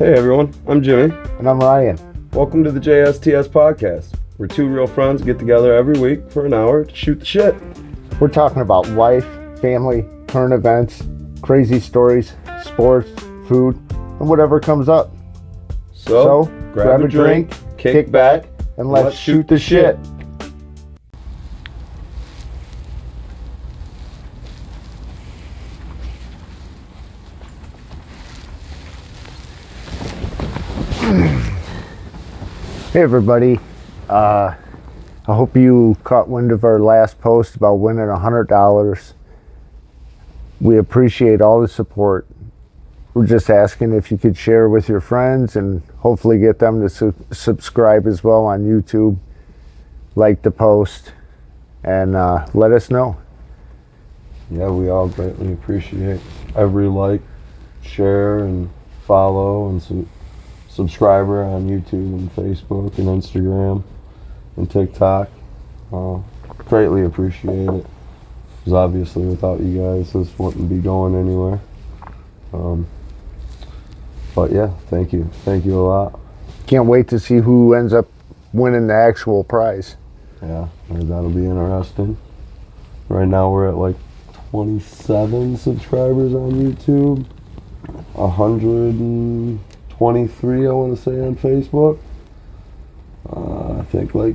Hey everyone, I'm Jimmy. And I'm Ryan. Welcome to the JSTSPodcast, where two real friends get together every week for an hour to shoot the shit. We're talking about life, family, current events, crazy stories, sports, food, and whatever comes up. So grab a drink, kick back, and let's shoot the shit. Hey everybody, I hope you caught wind of our last post about winning $100. We appreciate all the support. We're just asking if you could share with your friends and hopefully get them to subscribe as well on YouTube, like the post, and let us know. Yeah, we all greatly appreciate every like, share, and follow, and subscriber on YouTube and Facebook and Instagram and TikTok. Greatly appreciate it. Because obviously without you guys, this wouldn't be going anywhere. But yeah, thank you. Thank you a lot. Can't wait to see who ends up winning the actual prize. Yeah, that'll be interesting. Right now we're at like 27 subscribers on YouTube. 123 I want to say on Facebook. I think like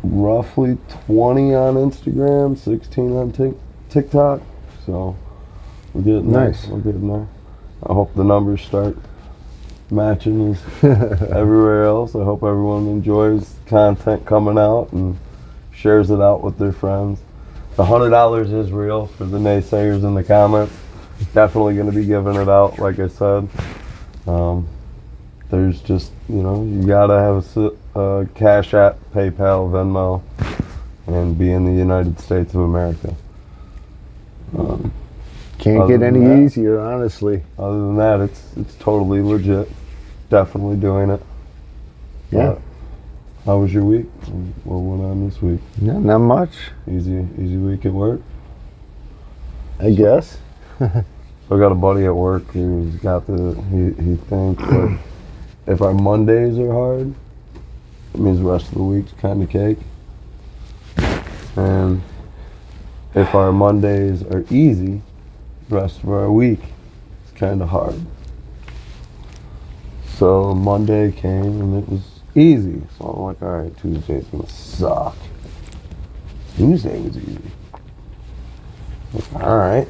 roughly 20 on Instagram, 16 on TikTok. So we're getting nice. There. We're getting there. I hope the numbers start matching everywhere else. I hope everyone enjoys content coming out and shares it out with their friends. The $100 is real for the naysayers in the comments. Definitely going to be giving it out, like I said. There's just, you got to have a Cash App, PayPal, Venmo, and be in the United States of America. Can't get any easier, honestly. Other than that, it's totally legit. Definitely doing it. Yeah. How was your week? What went on this week? Yeah, not much. Easy week at work? I guess. So I got a buddy at work who's got he thinks like if our Mondays are hard, it means the rest of the week's kind of cake. And if our Mondays are easy, the rest of our week is kind of hard. So Monday came and it was easy. So I'm like, all right, Tuesday's gonna suck. Tuesday was easy. Like, all right.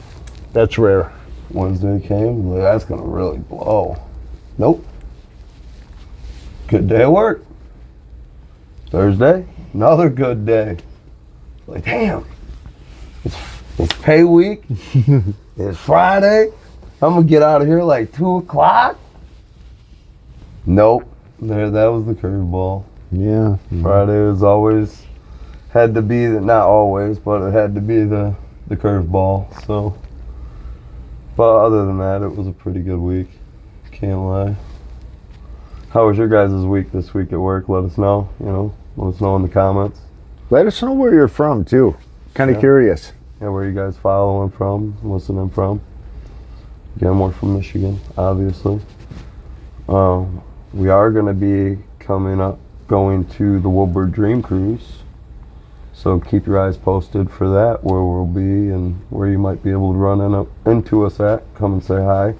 That's rare. Wednesday came, like, that's gonna really blow. Nope. Good day at work. Thursday, another good day. Like, damn. It's pay week. It's Friday. I'm gonna get out of here like 2 o'clock. Nope. That was the curveball. Yeah. Friday was always had to be not always, but it had to be the curveball. So, but other than that, it was a pretty good week. Can't lie. How was your guys' week this week at work? Let us know. Let us know in the comments. Let us know where you're from too. Kind of curious. Yeah, where you guys following from, listening from. Again, we're from Michigan, obviously. We are going to be going to the Woodward Dream Cruise. So keep your eyes posted for that, where we'll be and where you might be able to run into us at. Come and say hi.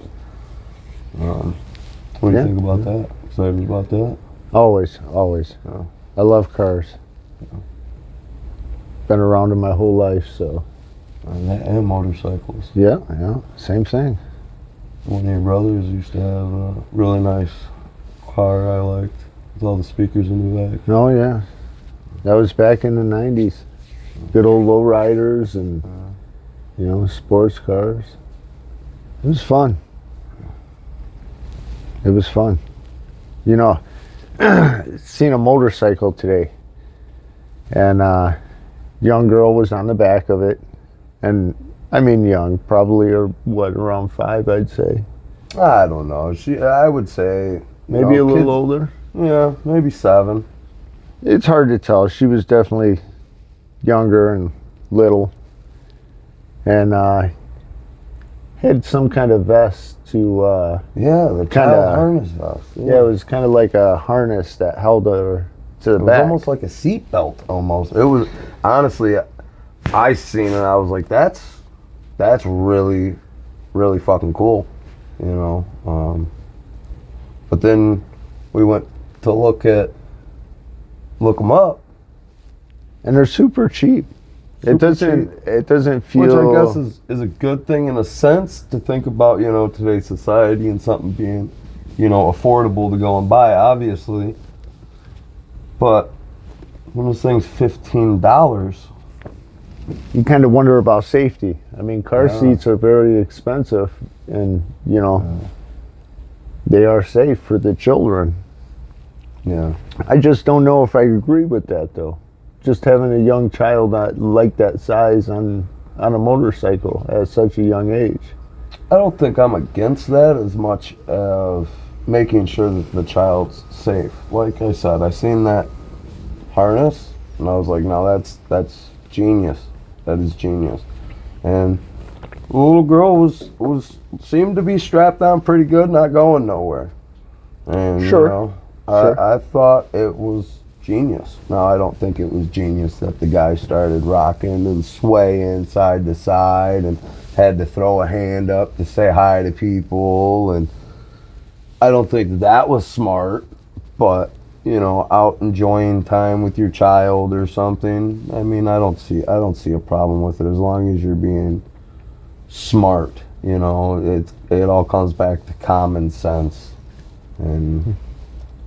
What do you think about that? Excited about that? Always. Yeah. I love cars. Yeah. Been around them my whole life, so. And motorcycles. Yeah, same thing. One of your brothers used to have a really nice car I liked, with all the speakers in the back. Oh yeah, that was back in the 90s. Good old lowriders and sports cars. It was fun. Seen a motorcycle today, and young girl was on the back of it, and I mean young, probably around 5, I'd say. I don't know. I would say maybe a little older. Yeah, maybe 7. It's hard to tell. She was definitely younger and little, and had some kind of vest to, Yeah, the child harness vest. yeah, it was kind of like a harness that held her to the It was back. almost like a seat belt, almost. It was, honestly, I seen it, I was like, that's really, really fucking cool, you know. But then we went to look them up. And they're super cheap. It doesn't feel... Which I guess is a good thing in a sense to think about, you know, today's society and something being, you know, affordable to go and buy, obviously. But when this thing's $15, you kind of wonder about safety. I mean, car seats are very expensive, and, you know, they are safe for the children. yeah. I just don't know if I agree with that, though. Just having a young child like that size on a motorcycle at such a young age. I don't think I'm against that as much as making sure that the child's safe. Like I said, I seen that harness and I was like, no, that's genius. That is genius. And the little girl was seemed to be strapped on pretty good, not going nowhere. And Sure. you know, Sure. I thought it was genius. Now I don't think it was genius that the guy started rocking and swaying side to side and had to throw a hand up to say hi to people, and I don't think that was smart. But you know, out enjoying time with your child or something, I mean, I don't see a problem with it as long as you're being smart. You know, it all comes back to common sense and,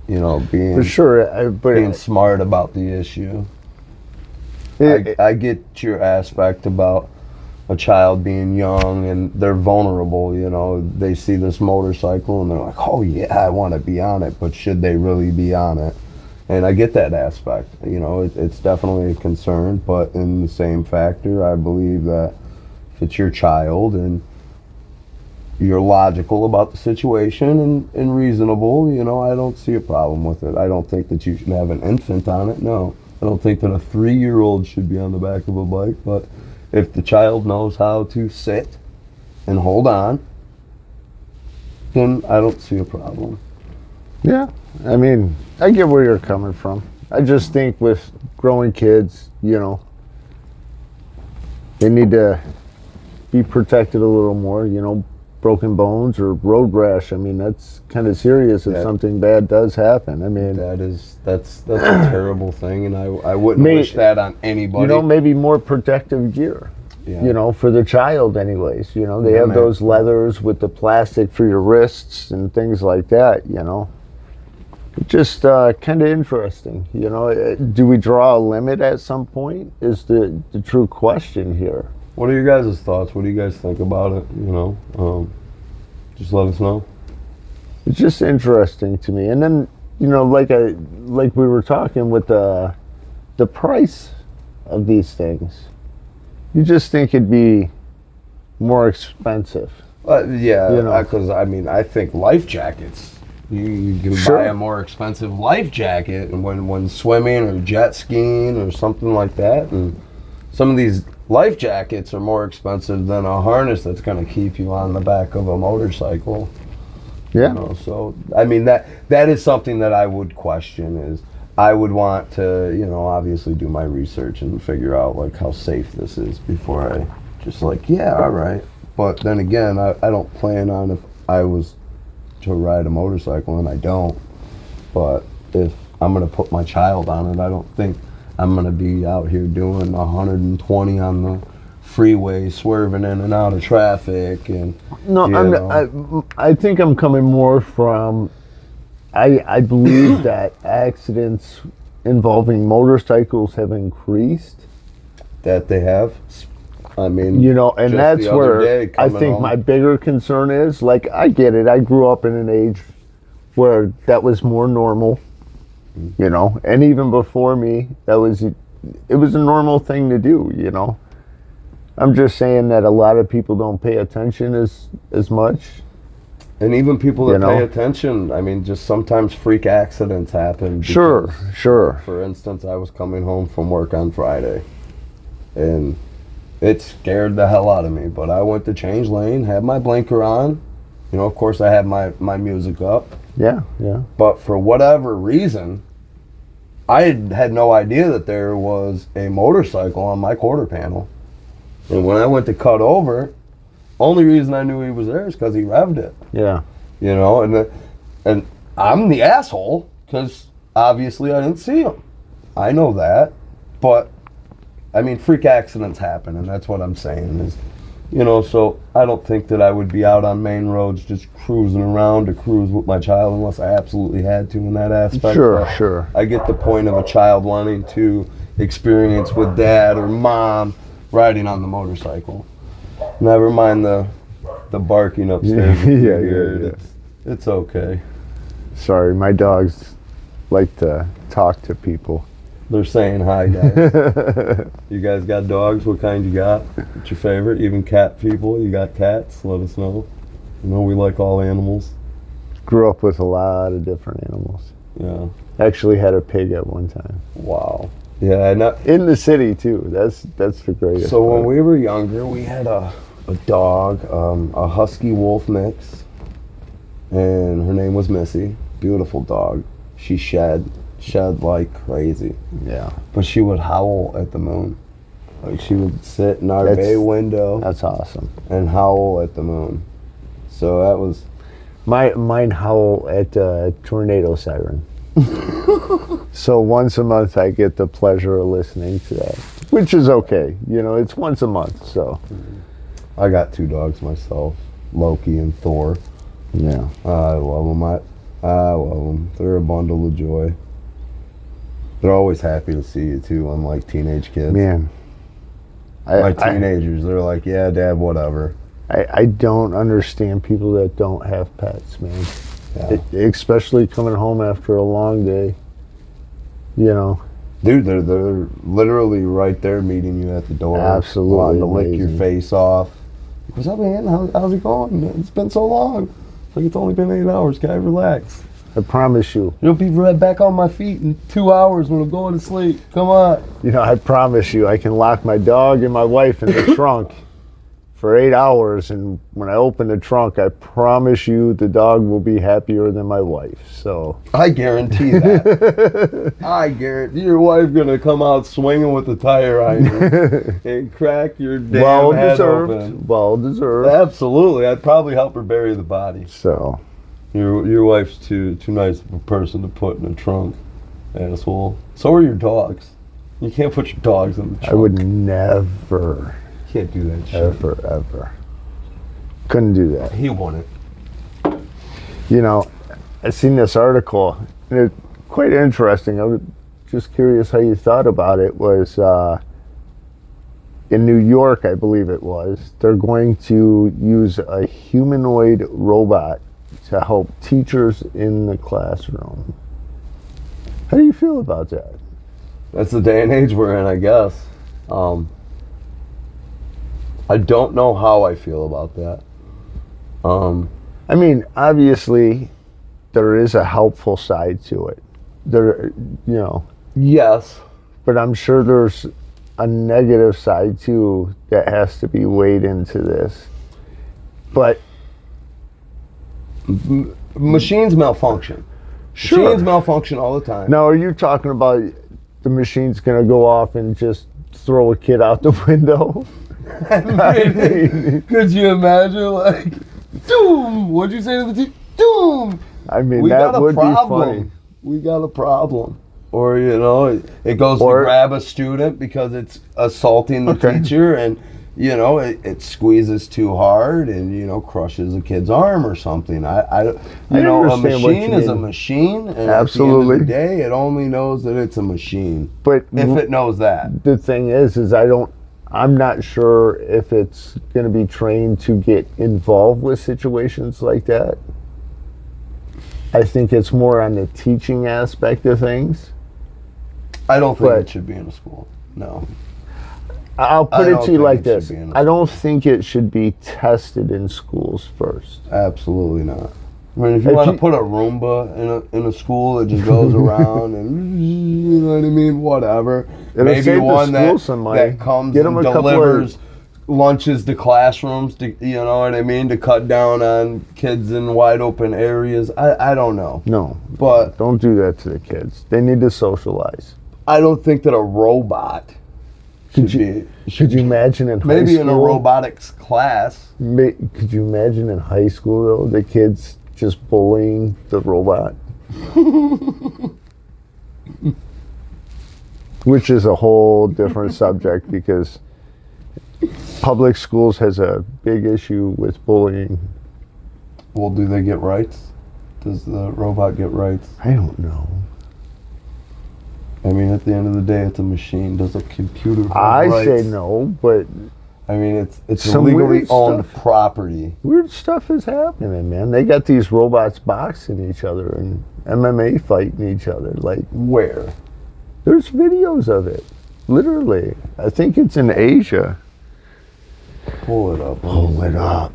you know, being For sure, being smart about the issue. I get your aspect about a child being young and they're vulnerable, you know. They see this motorcycle and they're like, oh yeah, I want to be on it, but should they really be on it? And I get that aspect, you know. It's definitely a concern, but in the same factor, I believe that if it's your child and you're logical about the situation and reasonable, you know, I don't see a problem with it. I don't think that you should have an infant on it, no. I don't think that a 3-year-old should be on the back of a bike, but if the child knows how to sit and hold on, then I don't see a problem. Yeah, I mean, I get where you're coming from. I just think with growing kids, you know, they need to be protected a little more, you know. Broken bones or road rash, I mean, that's kind of serious if something bad does happen. I mean, that's a terrible thing, and I wouldn't wish that on anybody. You know, maybe more protective gear, you know, for the child anyways. You know, they have those leathers with the plastic for your wrists and things like that, you know. Just kind of interesting, you know. Do we draw a limit at some point is the true question here. What are your guys' thoughts? What do you guys think about it? You know, just let us know. It's just interesting to me. And then, you know, like we were talking with the price of these things, you just think it'd be more expensive. Yeah, you know, because I mean, I think life jackets. You can buy a more expensive life jacket when swimming or jet skiing or something like that, and some of these life jackets are more expensive than a harness that's going to keep you on the back of a motorcycle. Yeah. You know, so I mean that is something that I would question. Is I would want to, you know, obviously do my research and figure out like how safe this is before I just like, yeah, all right. But then again, I don't plan on, if I was to ride a motorcycle, and I don't, but if I'm going to put my child on it, I don't think I'm going to be out here doing 120 on the freeway, swerving in and out of traffic. And no, I think I'm coming more from, I believe that accidents involving motorcycles have increased. That they have. I mean, you know, and that's where I think home, my bigger concern is. Like, I get it. I grew up in an age where that was more normal. You know, and even before me, it was a normal thing to do, you know. I'm just saying that a lot of people don't pay attention as much. And even people that pay attention, I mean, just sometimes freak accidents happen. Sure. For instance, I was coming home from work on Friday, and it scared the hell out of me. But I went to change lane, had my blinker on. You know, of course, I had my music up. Yeah. But for whatever reason, I had no idea that there was a motorcycle on my quarter panel. And when I went to cut over, only reason I knew he was there is because he revved it. Yeah. You know, and I'm the asshole because obviously I didn't see him. I know that. But, I mean, freak accidents happen, and that's what I'm saying is, you know, so I don't think that I would be out on main roads just cruising around to cruise with my child unless I absolutely had to in that aspect. Sure. I get the point of a child wanting to experience with dad or mom riding on the motorcycle. Never mind the barking upstairs. Yeah. It's okay. Sorry, my dogs like to talk to people. They're saying hi, guys. You guys got dogs? What kind you got? What's your favorite? Even cat people? You got cats? Let us know. You know we like all animals. Grew up with a lot of different animals. Yeah. Actually had a pig at one time. Wow. Yeah. In the city too. That's the greatest. So part. when we were younger, we had a dog, a husky wolf mix, and her name was Missy. Beautiful dog. She shed like crazy. Yeah. But she would howl at the moon. Like she would sit in our bay window. That's awesome. And howl at the moon. So that was mine howl at a tornado siren. So once a month I get the pleasure of listening to that, which is okay. You know, it's once a month. So I got 2 dogs myself, Loki and Thor. Yeah. I love them. I love them. They're a bundle of joy. They're always happy to see you too, unlike teenage kids. Man. My teenagers, they're like, yeah, Dad, whatever. I don't understand people that don't have pets, man. Yeah. Especially coming home after a long day. You know. Dude, they're literally right there meeting you at the door. Absolutely. Wanting to lick your amazing. face off. What's up, man? How's it going? It's been so long. Like it's only been 8 hours. Guy, relax. I promise you. You'll be right back on my feet in 2 hours when I'm going to sleep. Come on. You know, I promise you, I can lock my dog and my wife in the trunk for 8 hours, and when I open the trunk, I promise you the dog will be happier than my wife. So I guarantee that. I guarantee your wife gonna come out swinging with the tire iron and crack your damn head open. Well deserved. Absolutely. I'd probably help her bury the body. So Your wife's too nice of a person to put in a trunk, asshole. So are your dogs. You can't put your dogs in the trunk. I would never. Can't do that shit. Ever. Couldn't do that. He won it. You know, I seen this article, and it's quite interesting. I was just curious how you thought about it. Was in New York, I believe it was, they're going to use a humanoid robot to help teachers in the classroom. How do you feel about that? That's the day and age we're in, I guess. I don't know how I feel about that. I mean, obviously, there is a helpful side to it. There, you know. Yes. But I'm sure there's a negative side too that has to be weighed into this. But machines malfunction. Sure. Machines malfunction all the time. Now, are you talking about the machine's gonna go off and just throw a kid out the window? I mean, could you imagine, like, doom? What'd you say to the teacher? Doom. I mean, We that got a would problem. be funny. We got a problem. Or, you know, it goes to grab a student because it's assaulting the teacher, and, you know, it squeezes too hard and, you know, crushes a kid's arm or something. A machine is a machine, and absolutely. At the end of the day, it only knows that it's a machine. But if it knows that. The thing is I'm not sure if it's going to be trained to get involved with situations like that. I think it's more on the teaching aspect of things. I don't think it should be in a school. No. I'll put it to you like this. I I don't think it should be tested in schools first. Absolutely not. I mean, if you want to put a Roomba in a school that just goes around and, you know what I mean, whatever. Maybe one that comes and delivers lunches to classrooms, to, you know what I mean, to cut down on kids in wide open areas. I don't know. No, but don't do that to the kids. They need to socialize. I don't think that a robot Could you imagine in high school? Maybe in a robotics class. Could you imagine in high school, though, the kids just bullying the robot? Which is a whole different subject, because public schools has a big issue with bullying. Well, do they get rights? Does the robot get rights? I don't know. I mean, at the end of the day, it's a machine. Does a computer have I rights? say no, but I mean, it's some legally weird owned stuff. property. Weird stuff is happening, man. They got these robots boxing each other and MMA fighting each other. Like, Where? there's videos of it. Literally. I think it's in Asia. Pull it up. Pull it up.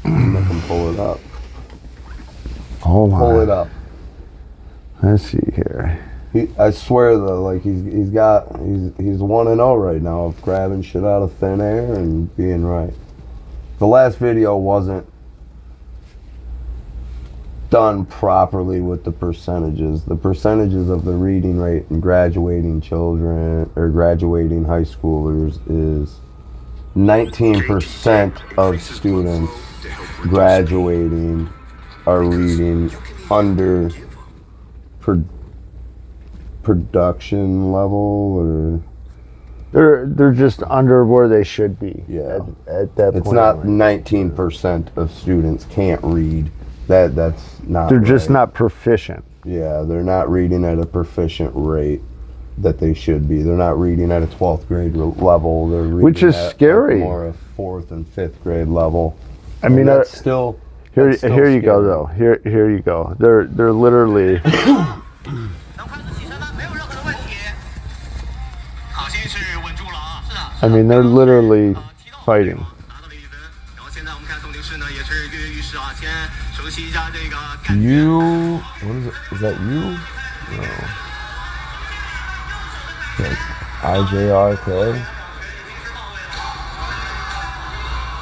Make them pull it up. Hold on. Pull it up. Let's see here. I swear though, like he's 1-0 right now of grabbing shit out of thin air and being right. The last video wasn't done properly with the percentages. The percentages of the reading rate in graduating children or graduating high schoolers is 19% of students graduating are reading under production level, or They're just under where they should be. Yeah. At that point. it's not 19% of students can't read. That's not They're just right. not proficient. Yeah, they're not reading at a proficient rate that they should be. They're not reading at a 12th grade level. They're reading Which is at scary. Like more a 4th and 5th grade level. I mean, that's still here that's still you go scary. though. Here you go. They're literally. I mean, they're literally fighting. You, what is it? Is that you? No. IJRK.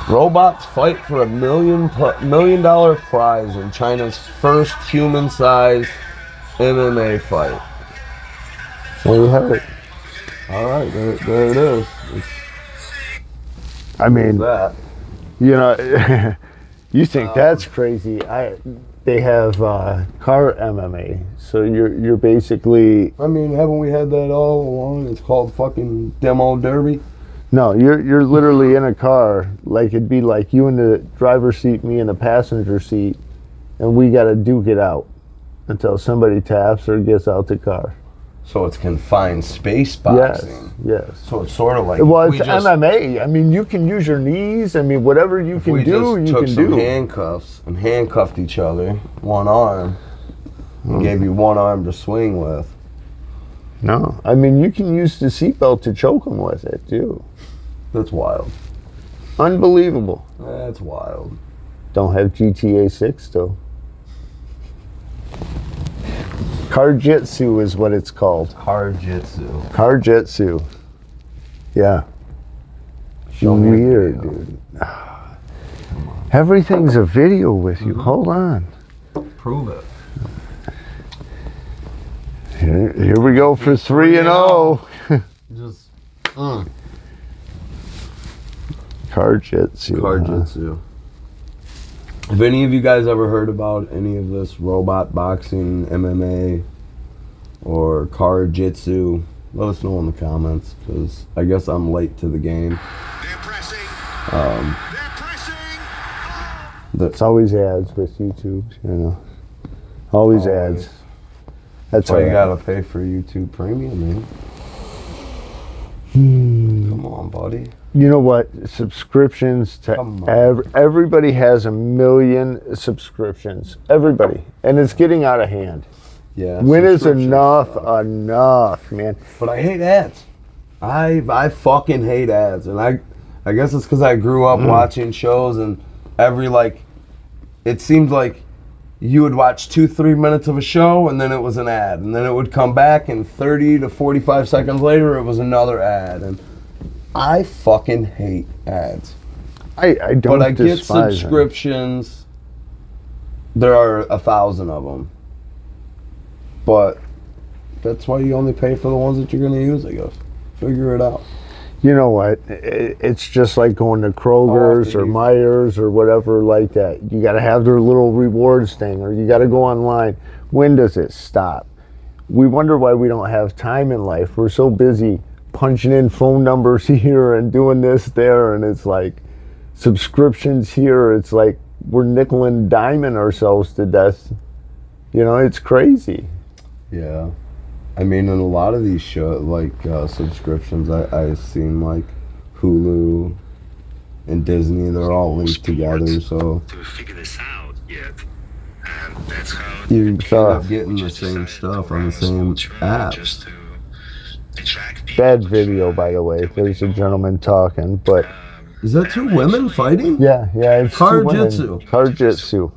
Robots fight for $1 million prize in China's first human-sized MMA fight. There you have it. All right, there it is. I mean, That. you know, you think that's crazy. They have car MMA, so you're basically I mean, haven't we had that all along? It's called fucking demo derby. no, you're literally in a car. Like, it'd be like you in the driver's seat, me in the passenger seat, and we got to duke it out until somebody taps or gets out the car. So it's confined space Yes, boxing. yes. So it's sort of like Well, if it's we just, MMA. I mean, you can use your knees. I mean, whatever you if can we do, just you took can some do. handcuffs and handcuffed each other, one arm, and gave you one arm to swing with. No, I mean, you can use the seatbelt to choke them with it too. That's wild. Unbelievable. That's wild. Don't have GTA 6 though. Car-jitsu is what it's called. Car-jitsu. Car-jitsu. Yeah. Show me a Weird, video. dude. Everything's a video with you. Hold on. Prove it. Here we go for 3-0. Just Car-jitsu. Car-jitsu. Have any of you guys ever heard about any of this robot boxing, MMA, or car-jitsu? Let us know in the comments, because I guess I'm late to the game. It's always ads with YouTube, you know. Always ads. That's why all you right. gotta pay for YouTube Premium, man. Come on, buddy. You know what? Subscriptions to Come on. everybody has 1 million subscriptions. Everybody, and it's getting out of hand. Yeah. When is subscriptions enough? suck. Enough, man. But I hate ads. I fucking hate ads, and I guess it's because I grew up watching shows, and it seemed like you would watch 2-3 minutes of a show, and then it was an ad, and then it would come back, and 30 to 45 seconds later, it was another ad, and I fucking hate ads. I don't But I get despise them. subscriptions. There are 1,000 of them. But that's why you only pay for the ones that you're going to use, I guess. Figure it out. You know what? It's just like going to Kroger's or Myers or whatever like that. You got to have their little rewards thing, or you got to go online. When does it stop? We wonder why we don't have time in life. We're so busy punching in phone numbers here and doing this there, and it's like subscriptions here. It's like we're nickel and diming ourselves to death. You know, it's crazy. Yeah. I mean, in a lot of these subscriptions, I've seen like Hulu and Disney, they're all linked together, so to figure this out yet. And that's how you end up getting the same stuff on the same app. just to attract people. Bad video, by the way. There's a gentleman talking, but Is that two women fighting? yeah, it's Car-jitsu. Car-jitsu.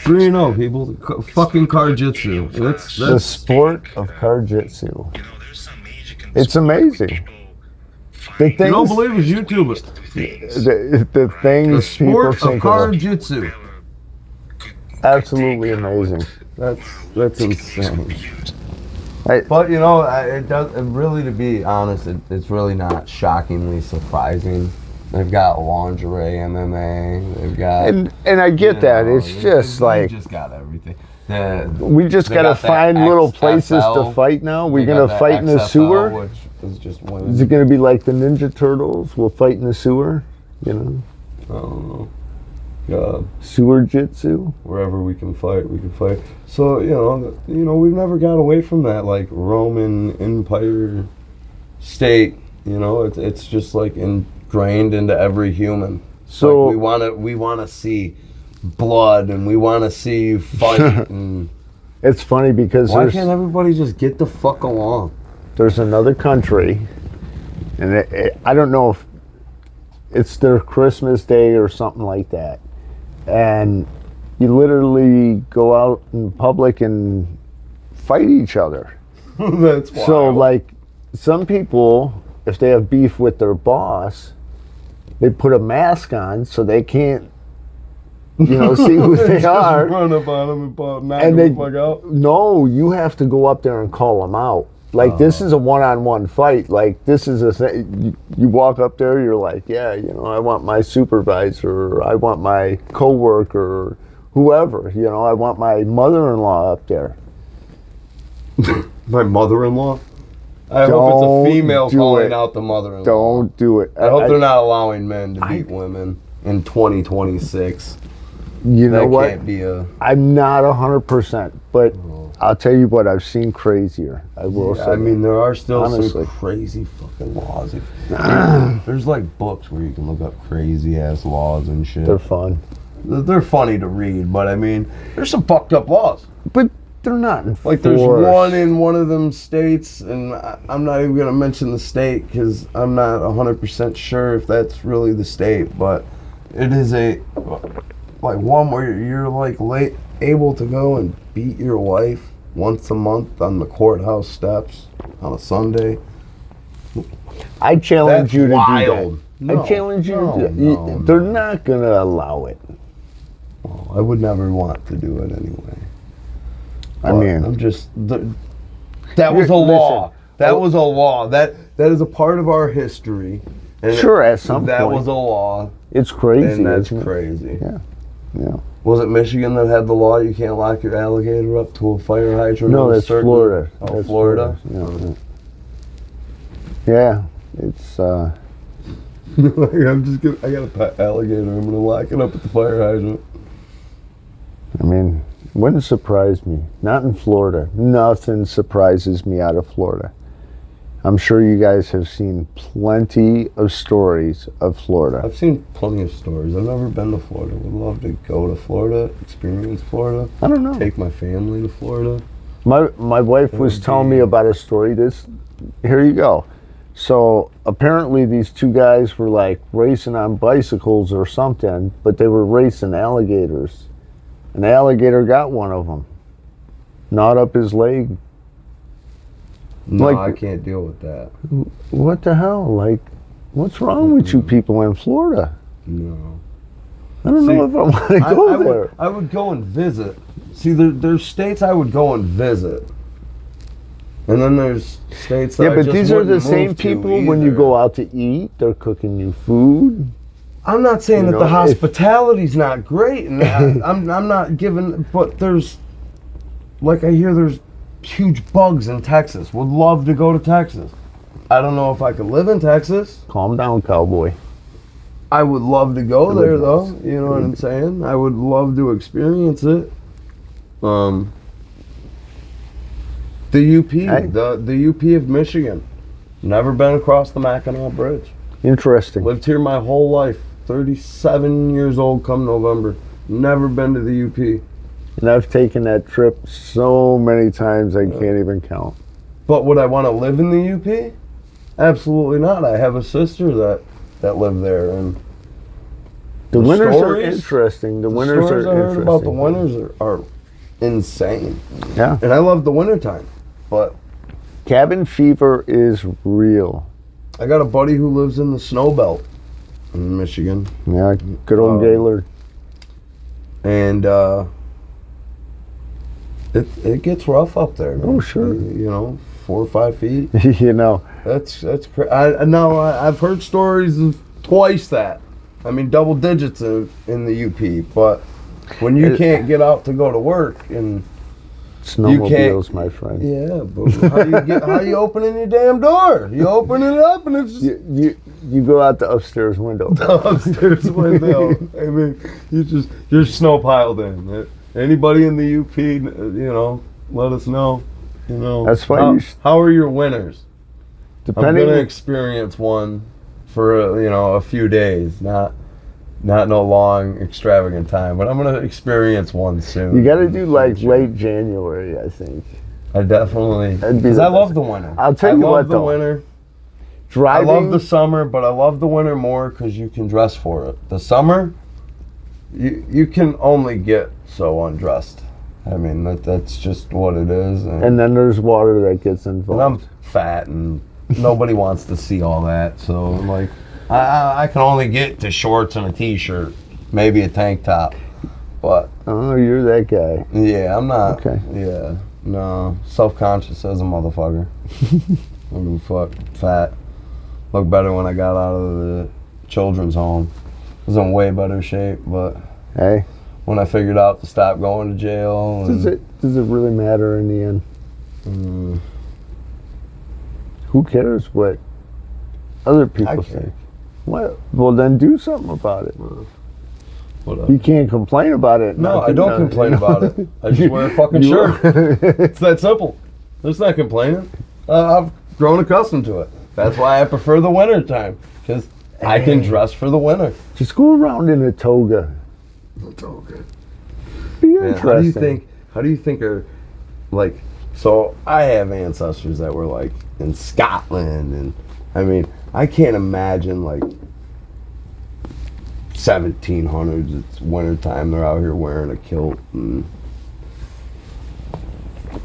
3-0, people. Fucking car-jitsu. That's The sport of car-jitsu. It's amazing. The you don't things, believe it's YouTube. the things The sport people of think car-jitsu. absolutely amazing. That's insane. I- But you know, it does. Really, to be honest, it's really not shockingly surprising. They've got lingerie MMA. They've got And I get that. It's just they like just got everything. we just they gotta got that find little places XFL. to fight now. We're They got gonna that fight in the XFL, sewer. which is just women. Is it gonna be like the Ninja Turtles? We'll fight in the sewer. You know, I don't know. God, sewer jitsu. wherever we can fight, we can fight. So you know, we've never got away from that like Roman Empire state. You know, it's just like ingrained into every human. So Like, we wanna see blood, and we wanna see you fight. And it's funny because why can't everybody just get the fuck along? there's another country, and I don't know if it's their Christmas Day or something like that, and you literally go out in public and fight each other. That's wild. So like some people, if they have beef with their boss, they put a mask on so they can't, see who they Just are. run up on them and knock And them the fuck out. No, you have to go up there and call them out. Like this is a one-on-one fight. Like this is a thing. You walk up there, you're like, yeah, I want my supervisor, or I want my coworker, or whoever. I want my mother-in-law up there. My mother-in-law? I hope it's a female calling out the mother-in-law. Don't do it. I hope they're not allowing men to beat women in 2026. You know That what? can't be a... I'm not 100%, but I'll tell you what, I've seen crazier. I will say. I mean, there are still Honestly. some crazy fucking laws. There's like books where you can look up crazy-ass laws and shit. They're fun. They're funny to read, but I mean, there's some fucked up laws. But they're not enforced. Like there's one in one of them states, and I'm not even gonna mention the state because I'm not 100% sure if that's really the state, but it is like one where you're like able to go and beat your wife once a month on the courthouse steps on a Sunday. I challenge That's you to wild. do that. I challenge you to do No, that. They're not gonna allow it. Well, I would never want to do it anyway. I But mean, I'm just that was a law. That was a law. That is a part of our history. And sure, at some that point. was a law, It's crazy. and that's isn't it? crazy. Yeah. Was it Michigan that had the law you can't lock your alligator up to a fire hydrant? No, at a that's certain- Florida. Oh, That's Florida. Yeah. It's I'm just gonna. I got a pet alligator. I'm gonna lock it up at the fire hydrant. I mean, wouldn't surprise me. Not in Florida. Nothing surprises me out of Florida. I'm sure you guys have seen plenty of stories of Florida. I've seen plenty of stories. I've never been to Florida. Would love to go to Florida, experience Florida. I don't know. Take my family to Florida. My wife was telling me about a story. Here you go. So apparently these two guys were like racing on bicycles or something, but they were racing alligators. An alligator got one of them, gnawed up his leg. No, Like- I can't deal with that. What the hell? Like, what's wrong with you people in Florida? No. I don't know if I want to go there. I would go and visit. See, there's states I would go and visit. And then there's states that Yeah, I but just these are the wouldn't same move to people when you either. go out to eat, they're cooking you food. I'm not saying You that know, the if- hospitality's not great, and I'm not giving, but there's, like I hear there's huge bugs in Texas. Would love to go to Texas. I don't know if I could live in Texas. Calm down, cowboy. I would love to go It would there be though. nice. You know It what would I'm be. saying? I would love to experience it. The UP, Hey. the UP of Michigan. Never been across the Mackinac Bridge. Interesting. Lived here my whole life. 37 years old come November. Never been to the UP. And I've taken that trip so many times I can't even count. But would I want to live in the UP? Absolutely not. I have a sister that lived there, and The The winters are stories- interesting. The the winters stories are I heard interesting. about the winters are insane. Yeah. And I love the wintertime. But Cabin fever is real. I got a buddy who lives in the snow belt in Michigan, Yeah, good old Gaylord. and it gets rough up there. Man. Oh, sure. You know, 4 or 5 feet. You know, That's I know. I've heard stories of twice that. I mean, double digits in the UP. But when you can't get out to go to work, and snowmobiles, my friend. yeah, but how you opening your damn door? You open it up and it's just You go out the upstairs window. upstairs window. I mean, you're snow piled in. Anybody in the UP, you know, let us know. You know, That's why how are your winters? I'm Depending, gonna experience one for a few days, not no long extravagant time, but I'm gonna experience one soon. you got to do like late January, I think. I definitely, That'd be because the I love best. the winter. I'll tell you I what, love the though. winter. Driving. I love the summer, but I love the winter more because you can dress for it. The summer, you can only get so undressed. I mean, that's just what it is. And then there's water that gets And involved. I'm fat, and nobody wants to see all that. So, like, I can only get to shorts and a t-shirt, maybe a tank top. But, Oh, you're that guy. yeah, I'm not. Okay. Yeah, no. Self-conscious as a motherfucker. I mean, fuck, fat. Looked better when I got out of the children's home. Was in way better shape, but Hey, when I figured out to stop going to jail, and, does it really matter in the end? Mm, Who cares what other I people care. think? What? Well, then do something about it. What You can't complain about it. No, I don't complain about it. I just wear a fucking You- shirt. It's that simple. It's not complaining. I've grown accustomed to it. That's why I prefer the winter time, because I can dress for the winter. Just go around in a toga. Okay. Be Yeah, interesting. how do you think are, like, so I have ancestors that were like in Scotland, and I mean, I can't imagine like 1700s, it's wintertime, they're out here wearing a kilt and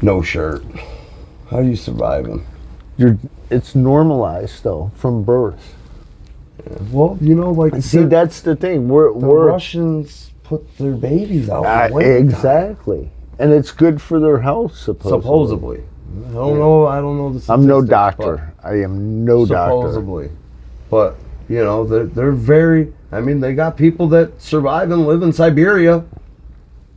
no shirt. How do you survive them? It's normalized though from birth. Well, you know, like See, that's the thing. the We're Russians put their babies out. in the winter time. exactly, and it's good for their health. Supposedly. I don't know. I don't know the I'm no statistics, doctor. I am no doctor. supposedly. But, you know, they're very, I mean, they got people that survive and live in Siberia.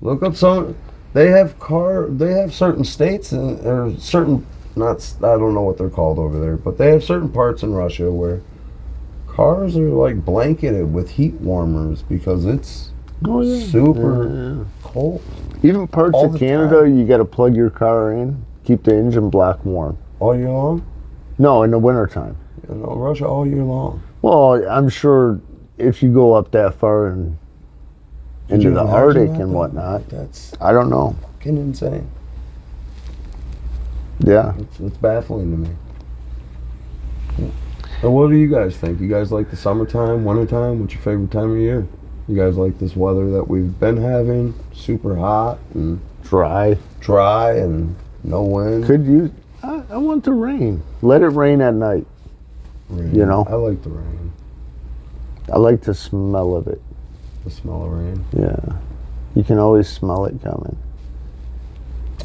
Look up some, they have certain states or certain, I don't know what they're called over there, but they have certain parts in Russia where cars are like blanketed with heat warmers because it's Oh, yeah. super cold. Even parts All of the Canada, time. you got to plug your car in, keep the engine block warm. All year long? No, in the wintertime. You know, Russia all year long. Well, I'm sure if you go up that far and into you the imagine Arctic that, and though? whatnot, That's I don't know. fucking insane. Yeah. It's baffling to me. And what do you guys think? You guys like the summertime, wintertime? What's your favorite time of year? You guys like this weather that we've been having? Super hot and Dry. dry and no wind? Could you? I want the rain. Let it rain at night. Rain. You know? I like the rain. I like the smell of it. The smell of rain. Yeah. You can always smell it coming.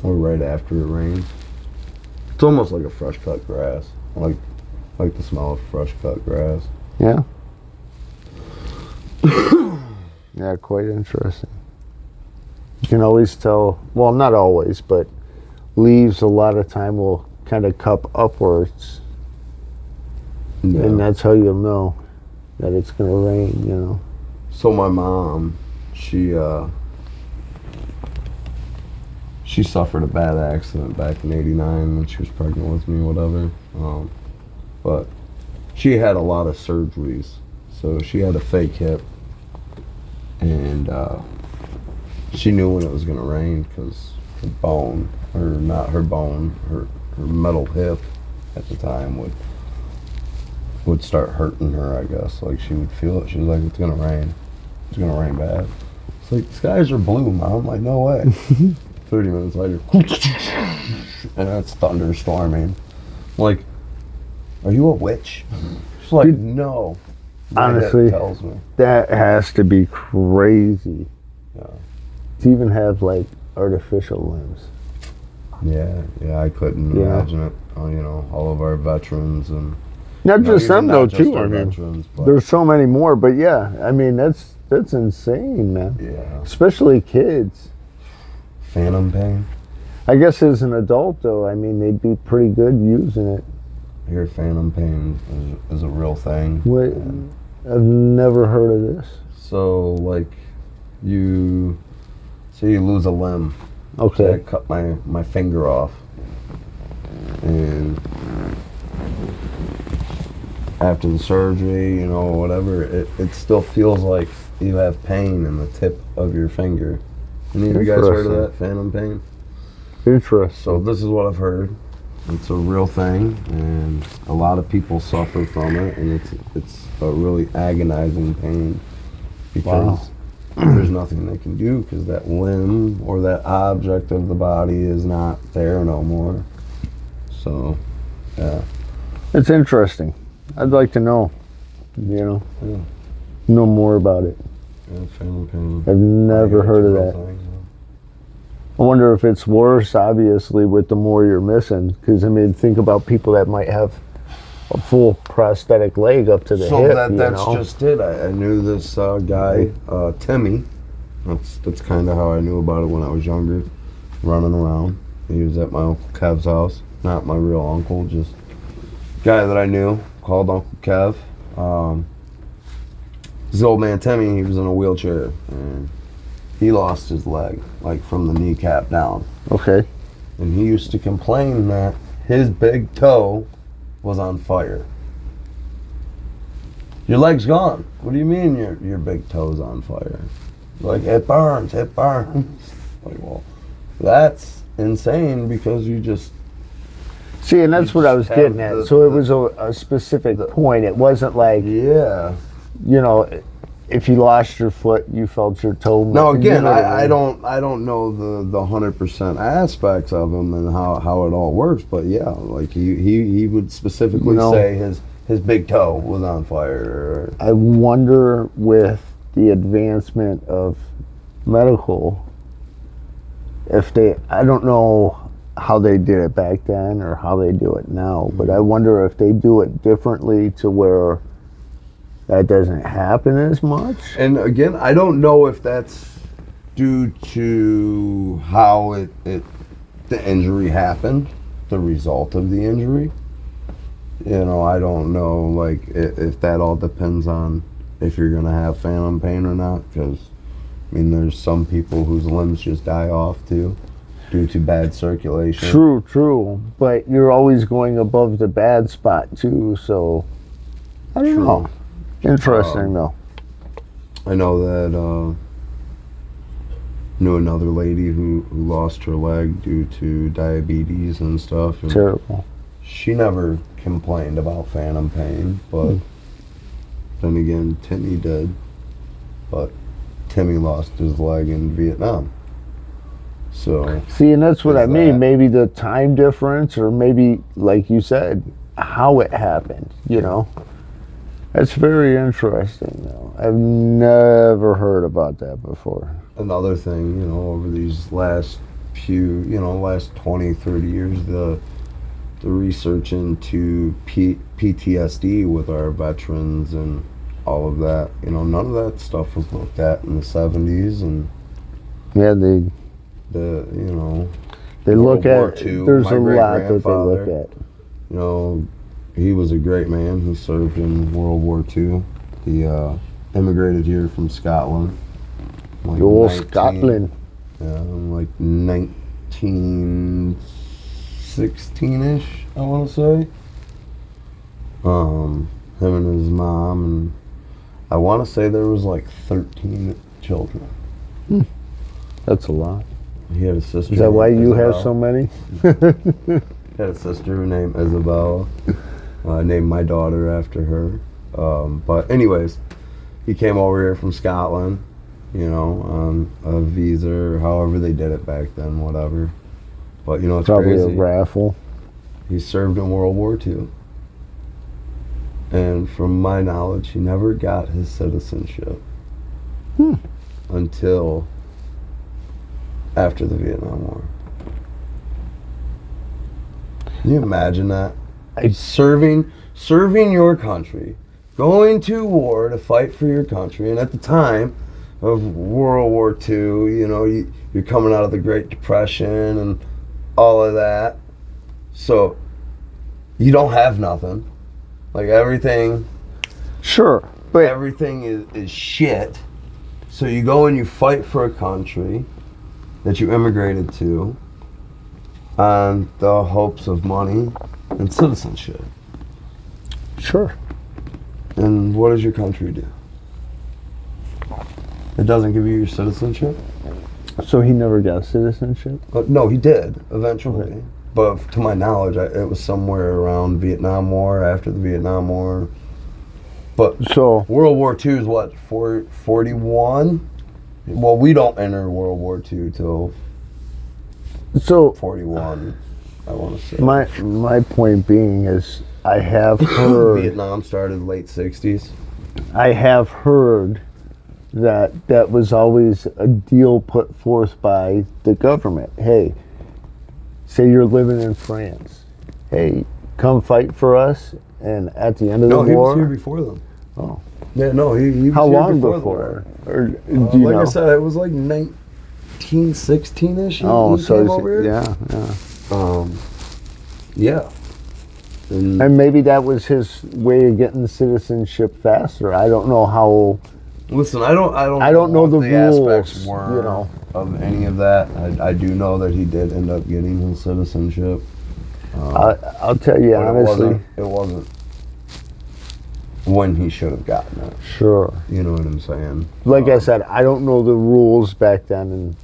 Or right after it rains. It's almost like a fresh cut grass. I like the smell of fresh cut grass. Yeah. Yeah, quite interesting. You can always tell, well, not always, but leaves a lot of time will kind of cup upwards. Yeah. And that's how you'll know that it's going to rain, you know. So my mom, she suffered a bad accident back in '89 when she was pregnant with me, whatever. But she had a lot of surgeries. So she had a fake hip. And she knew when it was going to rain because her bone, or not her bone, her metal hip at the time would start hurting her, I guess. Like she would feel it. She was like, it's going to rain. It's going to rain bad. It's like, the skies are blue, Mom. I'm like, no way. 30 minutes later, and it's thunderstorming. I'm like, are you a witch? She's like, no. My Honestly, dad tells me. that has to be crazy. Yeah. To even have like artificial limbs. Yeah, I couldn't imagine it. You know, all of our veterans and Not just even them though, not just too. our I mean, veterans, but there's so many more, but yeah, I mean that's insane, man. yeah, Especially kids. phantom pain. I guess as an adult though, I mean they'd be pretty good using it. I hear phantom pain is a real thing. Wait, And I've never heard of this. so like, you lose a limb. So I Okay. cut my finger off, and after the surgery, you know, whatever, it still feels like you have pain in the tip of your finger. Any of you guys heard of that, phantom pain? Interesting. So this is what I've heard. It's a real thing, and a lot of people suffer from it, and it's a really agonizing pain because there's nothing they can do because that limb or that object of the body is not there no more. So, yeah. It's interesting. I'd like to know, you know, Yeah. know more about it. Yeah, phantom pain. I've never It's heard a of real that. thing, yeah. I wonder if it's worse, obviously, with the more you're missing. Because, I mean, think about people that might have a full prosthetic leg up to the So hip, that's you know? just it. I knew this guy, Timmy. That's kind of how I knew about it when I was younger, running around. He was at my Uncle Kev's house. Not my real uncle, just guy that I knew called Uncle Kev. This old man Timmy, he was in a wheelchair, and he lost his leg, like from the kneecap down. Okay. And he used to complain that his big toe was on fire. Your leg's gone. What do you mean your big toe's on fire? Like, it burns, it burns. Like, well, that's insane because you just... See, and that's You what I just was getting have at. the- So it was a specific point. It wasn't like, Yeah. you know, if you lost your foot, you felt your toe. No, you again, know what I mean? don't know the 100% aspects of him and how it all works, but yeah, like he would specifically You know, say his big toe was on fire. I wonder with the advancement of medical, if they, I don't know how they did it back then or how they do it now, but I wonder if they do it differently to where that doesn't happen as much. And again, I don't know if that's due to how the injury happened, the result of the injury. You know, I don't know, like, if that all depends on if you're going to have phantom pain or not, because, I mean, there's some people whose limbs just die off, too, due to bad circulation. True, but you're always going above the bad spot, too, so I don't know. Interesting, though. I know that, knew another lady who lost her leg due to diabetes and stuff. And Terrible. she never complained about phantom pain, but then again, Timmy did. But Timmy lost his leg in Vietnam. So See, and that's what Is I mean. that- Maybe the time difference, or maybe, like you said, how it happened, you know? That's very interesting, though. I've never heard about that before. another thing, over these last few, last 20, 30 years, the research into PTSD with our veterans and all of that, none of that stuff was looked at in the 70s and Yeah, they World look War at, II, there's my a lot that they look great-grandfather, at. he was a great man. He served in World War II. He immigrated here from Scotland. Like Old Scotland. Yeah, like 1916-ish, I want to say. Him and his mom, and I want to say there was like 13 children. That's a lot. He had a sister. Is that why named you have Isabel. so many? Had a sister named Isabel. I named my daughter after her. But anyways, he came over here from Scotland, on a visa or however they did it back then, whatever. But it's Probably crazy. a raffle. He served in World War II. And from my knowledge, he never got his citizenship until after the Vietnam War. Can you imagine that? Serving your country, going to war to fight for your country, and at the time of World War II, you're coming out of the Great Depression and all of that, so you don't have nothing. Like everything Sure, but is shit. So you go and you fight for a country that you immigrated to on the hopes of money and citizenship. sure. And what does your country do? It doesn't give you your citizenship? So he never got citizenship? No, he did eventually. Okay. But to my knowledge, it was somewhere around Vietnam War, after the Vietnam War. But So World War II is what, 41? Well, we don't enter World War II till 41, I want to say. my point being is, I have heard Vietnam started late 60s. I have heard that was always a deal put forth by the government. Hey, say you're living in France. Hey, come fight for us, and at the end of the No, he war. was here before them. Oh. Yeah, no, he was How here long before? before? Or do you Like know? I said, it was like 1916-ish. Oh, he so came is over it, here. yeah. Yeah. And And maybe that was his way of getting citizenship faster. I don't know how. listen, I don't know what the aspects rules, were of any of that. I do know that he did end up getting his citizenship. I'll tell you But honestly. it wasn't when he should have gotten it. Sure. You know what I'm saying? Like I said, I don't know the rules back then and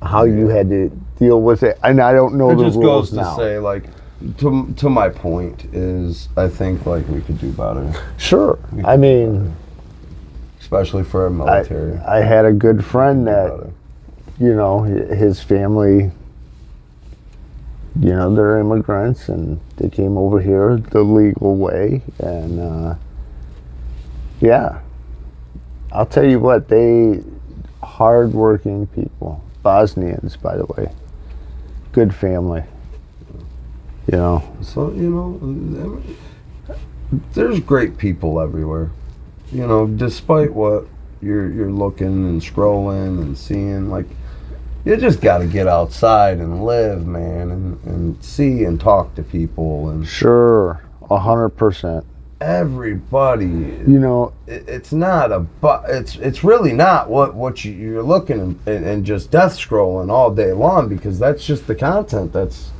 how you had to deal with it, and I don't know It the just rules goes to now. say, like, to my point is, I think like we could do better, Sure. I mean, especially for our military. I had a good friend Do that, better. his family, they're immigrants and they came over here the legal way. And yeah, I'll tell you what, hard-working people, Bosnians, by the way, good family. So there's great people everywhere. Despite what you're looking and scrolling and seeing, like, you just got to get outside and live, man, and see and talk to people and Sure, 100%. everybody. It's not it's really not what you're looking and just death scrolling all day long, because that's just the content. That's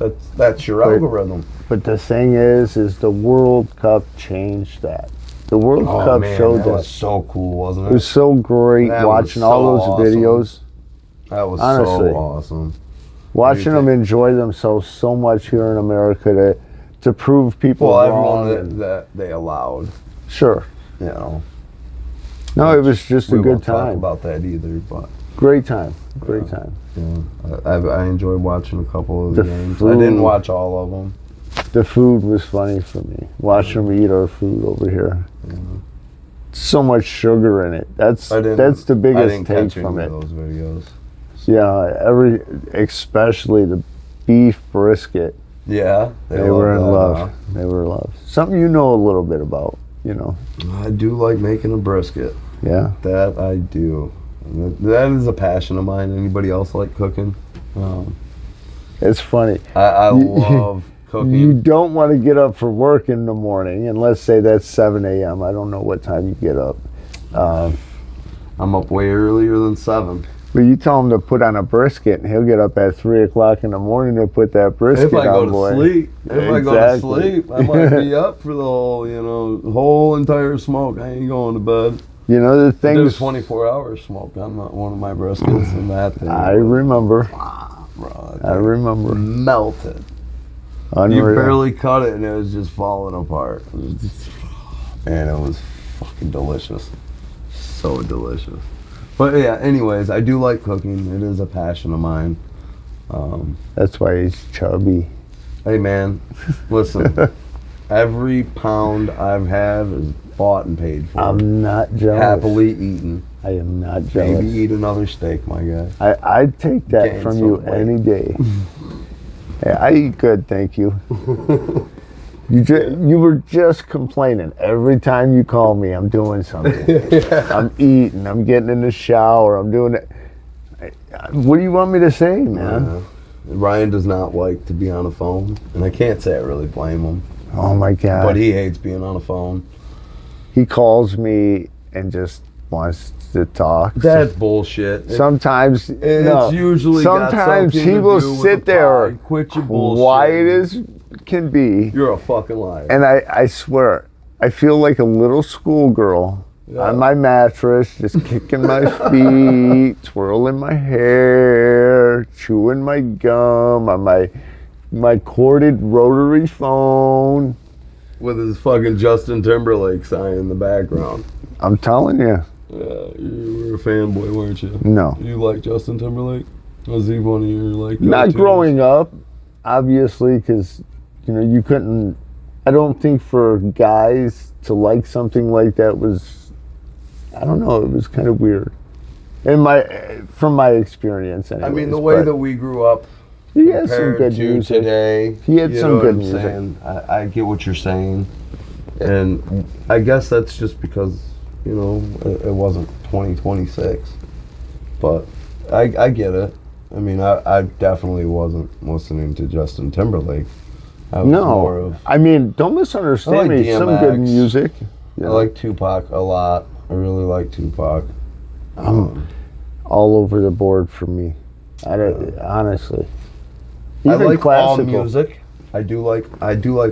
your Right. algorithm. But the thing is the World Cup changed that. The World Cup man, showed that that. was so cool, wasn't It was so great That was watching all so those awesome. videos, That was honestly. so awesome. watching them enjoy themselves so much here in America to prove people Well, wrong. everyone that they allowed, Sure. you know. No, it was just a We good won't talk time. about that either, but Great time. Great time. Yeah, I enjoyed watching a couple of the The games. I food. didn't watch all of them. The food was funny for me. Watching them eat our food over here. So much sugar in it. That's the I biggest didn't take catch from any it. of those videos. Yeah, especially the beef brisket. Yeah, They were in love love. that, They were in love. Something you know a little bit about, huh? I do like making a brisket. Yeah. That I do. That is a passion of mine. Anybody else like cooking? It's funny. I love cooking. You don't want to get up for work in the morning, and let's say that's 7 a.m. I don't know what time you get up. I'm up way earlier than 7. But you tell him to put on a brisket, and he'll get up at 3 o'clock in the morning to put that brisket If I on, go boy. to sleep, I might be up for the whole entire smoke. I ain't going to bed. You know, the I did a things 24-hour smoke on one of my briskets, and that thing. I remember. Bro, I remember. melted. Unreal. You barely cut it, and it was just falling apart. Man, it was fucking delicious. So delicious. But yeah, anyways, I do like cooking. It is a passion of mine. That's why he's chubby. Hey man, listen. Every pound I've had is bought and paid for. I'm not jealous. Happily eaten. I am not jealous. Maybe eat another steak, my guy. I'd take that Gain from some you weight. any day. Hey, I eat good, thank you. You were just complaining. Every time you call me, I'm doing something. I'm eating, I'm getting in the shower, I'm doing it. What do you want me to say, man? Ryan does not like to be on a phone, and I can't say I really blame him. Oh my God. But he hates being on a phone. He calls me and just wants to talk. That's bullshit. Sometimes It's usually got sometimes something he to will do with sit the there pod. Quit your bullshit. quiet as can be. You're a fucking liar. And I swear, I feel like a little schoolgirl on my mattress, just kicking my feet, twirling my hair, chewing my gum on my corded rotary phone. With his fucking Justin Timberlake sign in the background. I'm telling you. Yeah, you were a fanboy, weren't you? No. You like Justin Timberlake? Was he one of your like? Not go-tos? growing up, obviously, because you couldn't. I don't think for guys to like something like that was. I don't know. It was kind of weird. From my experience, anyways. I mean, the way that we grew up. he has some Compared good to music. today, He had you some know what good I'm music. saying? I get what you're saying, and I guess that's just because it wasn't 2026. But I get it. I mean, I definitely wasn't listening to Justin Timberlake. I was more No, of, I mean, don't misunderstand I like me. Some good DMX. music. I like Tupac a lot. I really like Tupac. All over the board for me. Honestly. I Even like all classical. music. I do like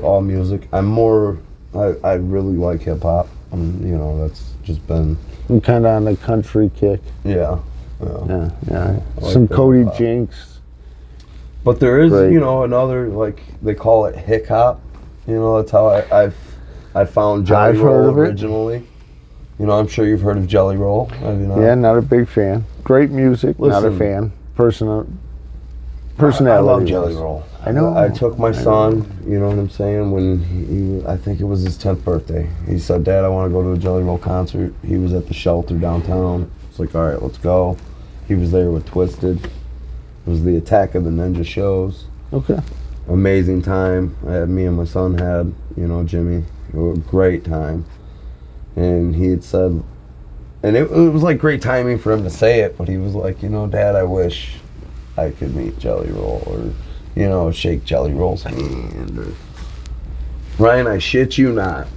all music. I really like hip hop. That's just been I'm kind of on a country kick. yeah. Yeah. I like Some the Cody hip-hop. Jinks. But there is, Great. another, like they call it hip hop. That's how I found Jelly I've Roll heard of it. originally. I'm sure you've heard of Jelly Roll. Have you not? Yeah, not a big fan. Great music, not a Listen. fan. I Personality. love Jelly Roll. I know. I took my son, you know what I'm saying, when I think it was his 10th birthday. He said, Dad, I want to go to a Jelly Roll concert. He was at the shelter downtown. It's like, all right, let's go. He was there with Twisted. It was the Attack of the Ninja shows. Okay. Amazing time. Me and my son had, Jimmy. It was a great time. And he had said, and it was like great timing for him to say it, but he was like, Dad, I wish I could meet Jelly Roll, or, shake Jelly Roll's hand. Or Ryan, I shit you not.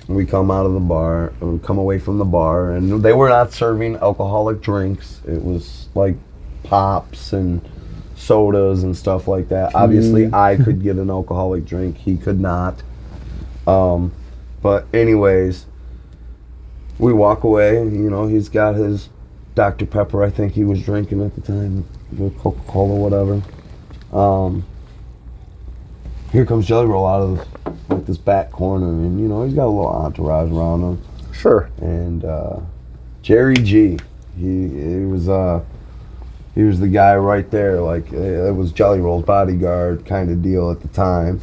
We come out of the bar, we come away from the bar, and they were not serving alcoholic drinks. It was like pops and sodas and stuff like that. Obviously, I could get an alcoholic drink. He could not. But anyways, we walk away, and, he's got his Dr. Pepper, I think he was drinking at the time, Coca-Cola, whatever. Here comes Jelly Roll out of like this back corner, and he's got a little entourage around him. Sure. And Jerry G, he was he was the guy right there. Like, it was Jelly Roll's bodyguard kind of deal at the time.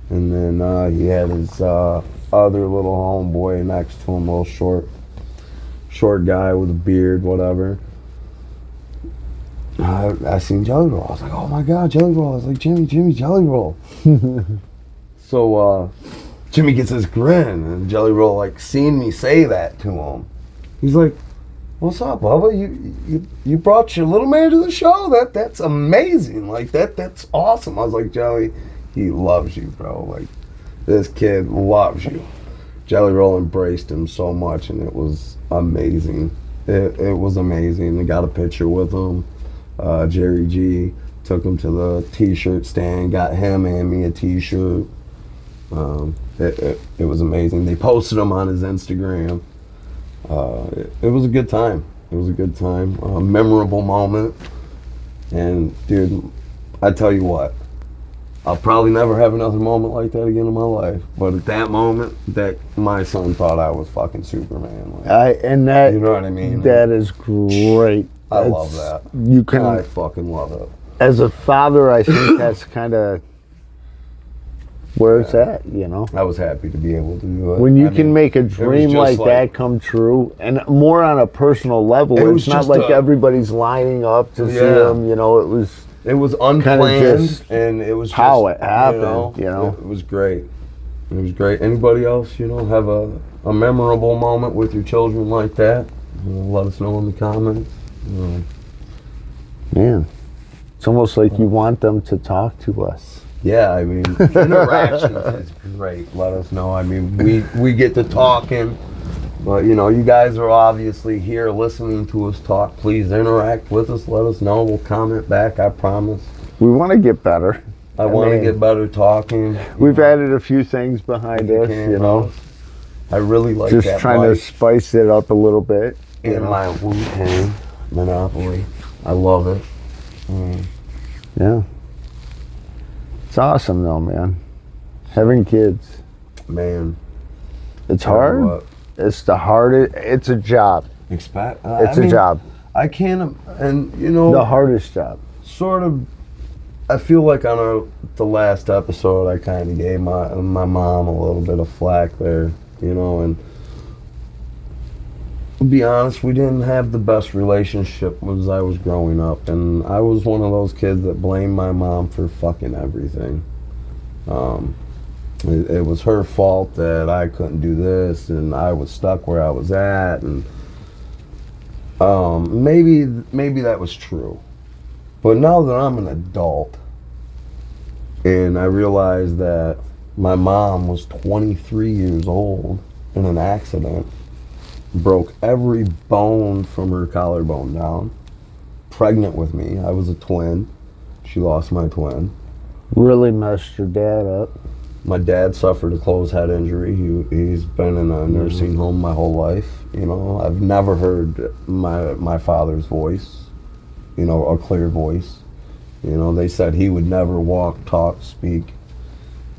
And then he had his other little homeboy next to him, little short guy with a beard, whatever. I seen Jelly Roll. I was like, oh my God, Jelly Roll. I was like, Jimmy, Jelly Roll. So Jimmy gets this grin, and Jelly Roll like seen me say that to him. He's like, what's up, Bubba? You brought your little man to the show? That's amazing. Like that's awesome. I was like, Jelly, he loves you, bro. Like, this kid loves you. Jelly Roll embraced him so much, and it was amazing. It was amazing. I got a picture with him. Jerry G took him to the t-shirt stand, got him and me a t-shirt. It was amazing. They posted him on his Instagram. It was a good time. It was a good time. A memorable moment. And dude, I tell you what, I'll probably never have another moment like that again in my life. But at that moment, that my son thought I was fucking Superman. Like, you know what I mean? That is great. I love that. I fucking love it. As a father, I think that's kind of where it's at, you know? I was happy to be able to do it. When you can make a dream like that come true, and more on a personal level, it's not like everybody's lining up to see him, you know, it was unplanned, and it was just how it happened, you know? It was great. It was great. Anybody else, you know, have a memorable moment with your children like that? Let us know in the comments. Man, it's almost like you want them to talk to us. Yeah, I mean, interactions is great. Let us know. I mean, we get to talking, but you know, you guys are obviously here listening to us talk. Please interact with us. Let us know. We'll comment back. I promise. We want to get better. I want to get better talking. We've added a few things behind us, you know. I really like just that. Just trying to spice it up a little bit. In my Wu-Tang Monopoly. I love it. Yeah. It's awesome though, man. Having kids. Man. It's hard. It's the hardest. It's a job. It's a job. I can't, and you know. The hardest job. Sort of, I feel like on the last episode, I kind of gave my mom a little bit of flack there, you know, and to be honest, we didn't have the best relationship as I was growing up, and I was one of those kids that blamed my mom for fucking everything. It was her fault that I couldn't do this, and I was stuck where I was at, and maybe that was true. But now that I'm an adult, and I realize that my mom was 23 years old in an accident, broke every bone from her collarbone down, pregnant with me. I was a twin. She lost my twin. Really messed your dad up. My dad suffered a closed head injury. He's been in a nursing home my whole life. You know, I've never heard my father's voice, you know, a clear voice. You know, they said he would never walk, talk, speak.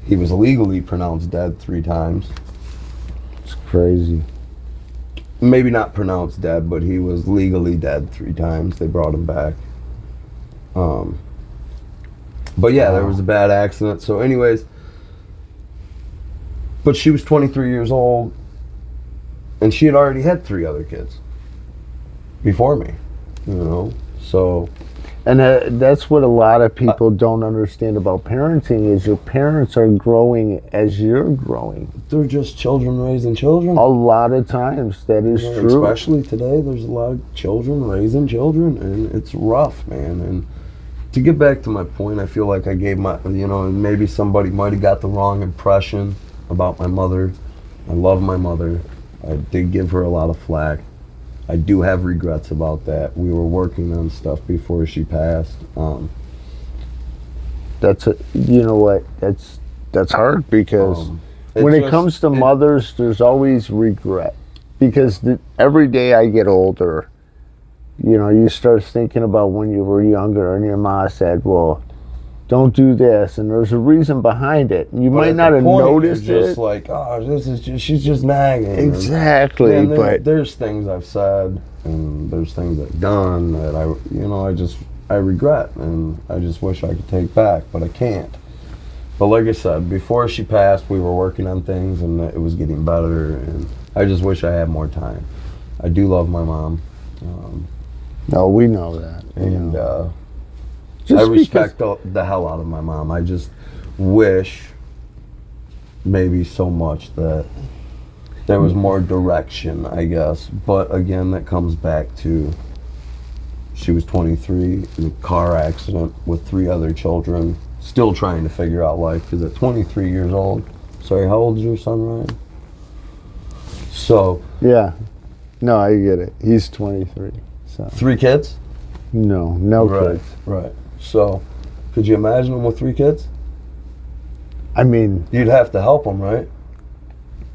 He was legally pronounced dead 3 times. It's crazy. Maybe not pronounced dead, but he was legally dead 3 times. They brought him back. But yeah, there was a bad accident. So anyways, but she was 23 years old, and she had already had 3 other kids before me, you know, so. And that's what a lot of people don't understand about parenting is your parents are growing as you're growing. They're just children raising children. A lot of times that is true. Especially today, there's a lot of children raising children, and it's rough, man. And to get back to my point, I feel like I gave my, you know, and maybe somebody might have got the wrong impression about my mother. I love my mother. I did give her a lot of flack. I do have regrets about that. We were working on stuff before she passed. You know what? That's hard because when it comes to mothers, there's always regret. Because every day I get older, you know, you start thinking about when you were younger, and your mom said, "Well, don't do this, and there's a reason behind it. You But might at not the have point, noticed you're just it. like, oh, this is just, she's just nagging. Exactly, And but there's things I've said and there's things I've done that I regret and I just wish I could take back, but I can't. But like I said, before she passed, we were working on things and it was getting better, and I just wish I had more time. I do love my mom. no, we know that. And Just I respect the hell out of my mom. I just wish maybe so much that there was more direction, I guess. But again, that comes back to she was 23 in a car accident with 3 other children, still trying to figure out life. Because at 23 years old, sorry, how old is your son, Ryan? So, Yeah. No, I get it. He's 23. So 3 kids? no Right, kids. right. So, could you imagine him with 3 kids? I mean, You'd have to help him, right?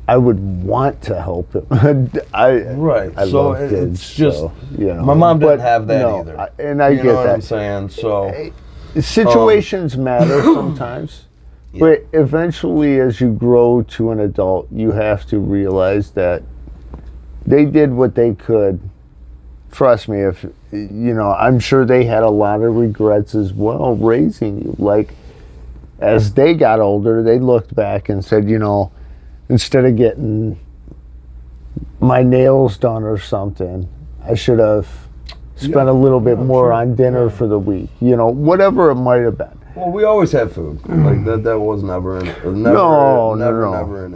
I would want to help him. Right. I so love kids, it's just so, you know. my mom didn't But have that no, either. And I you get know what that. I'm saying? So Situations matter sometimes, but eventually, as you grow to an adult, you have to realize that they did what they could. Trust me, if you know, I'm sure they had a lot of regrets as well raising you. Like, as they got older, they looked back and said, you know, instead of getting my nails done or something, I should have spent a little bit more on dinner for the week. You know, whatever it might have been. well, we always had food. Like that was never an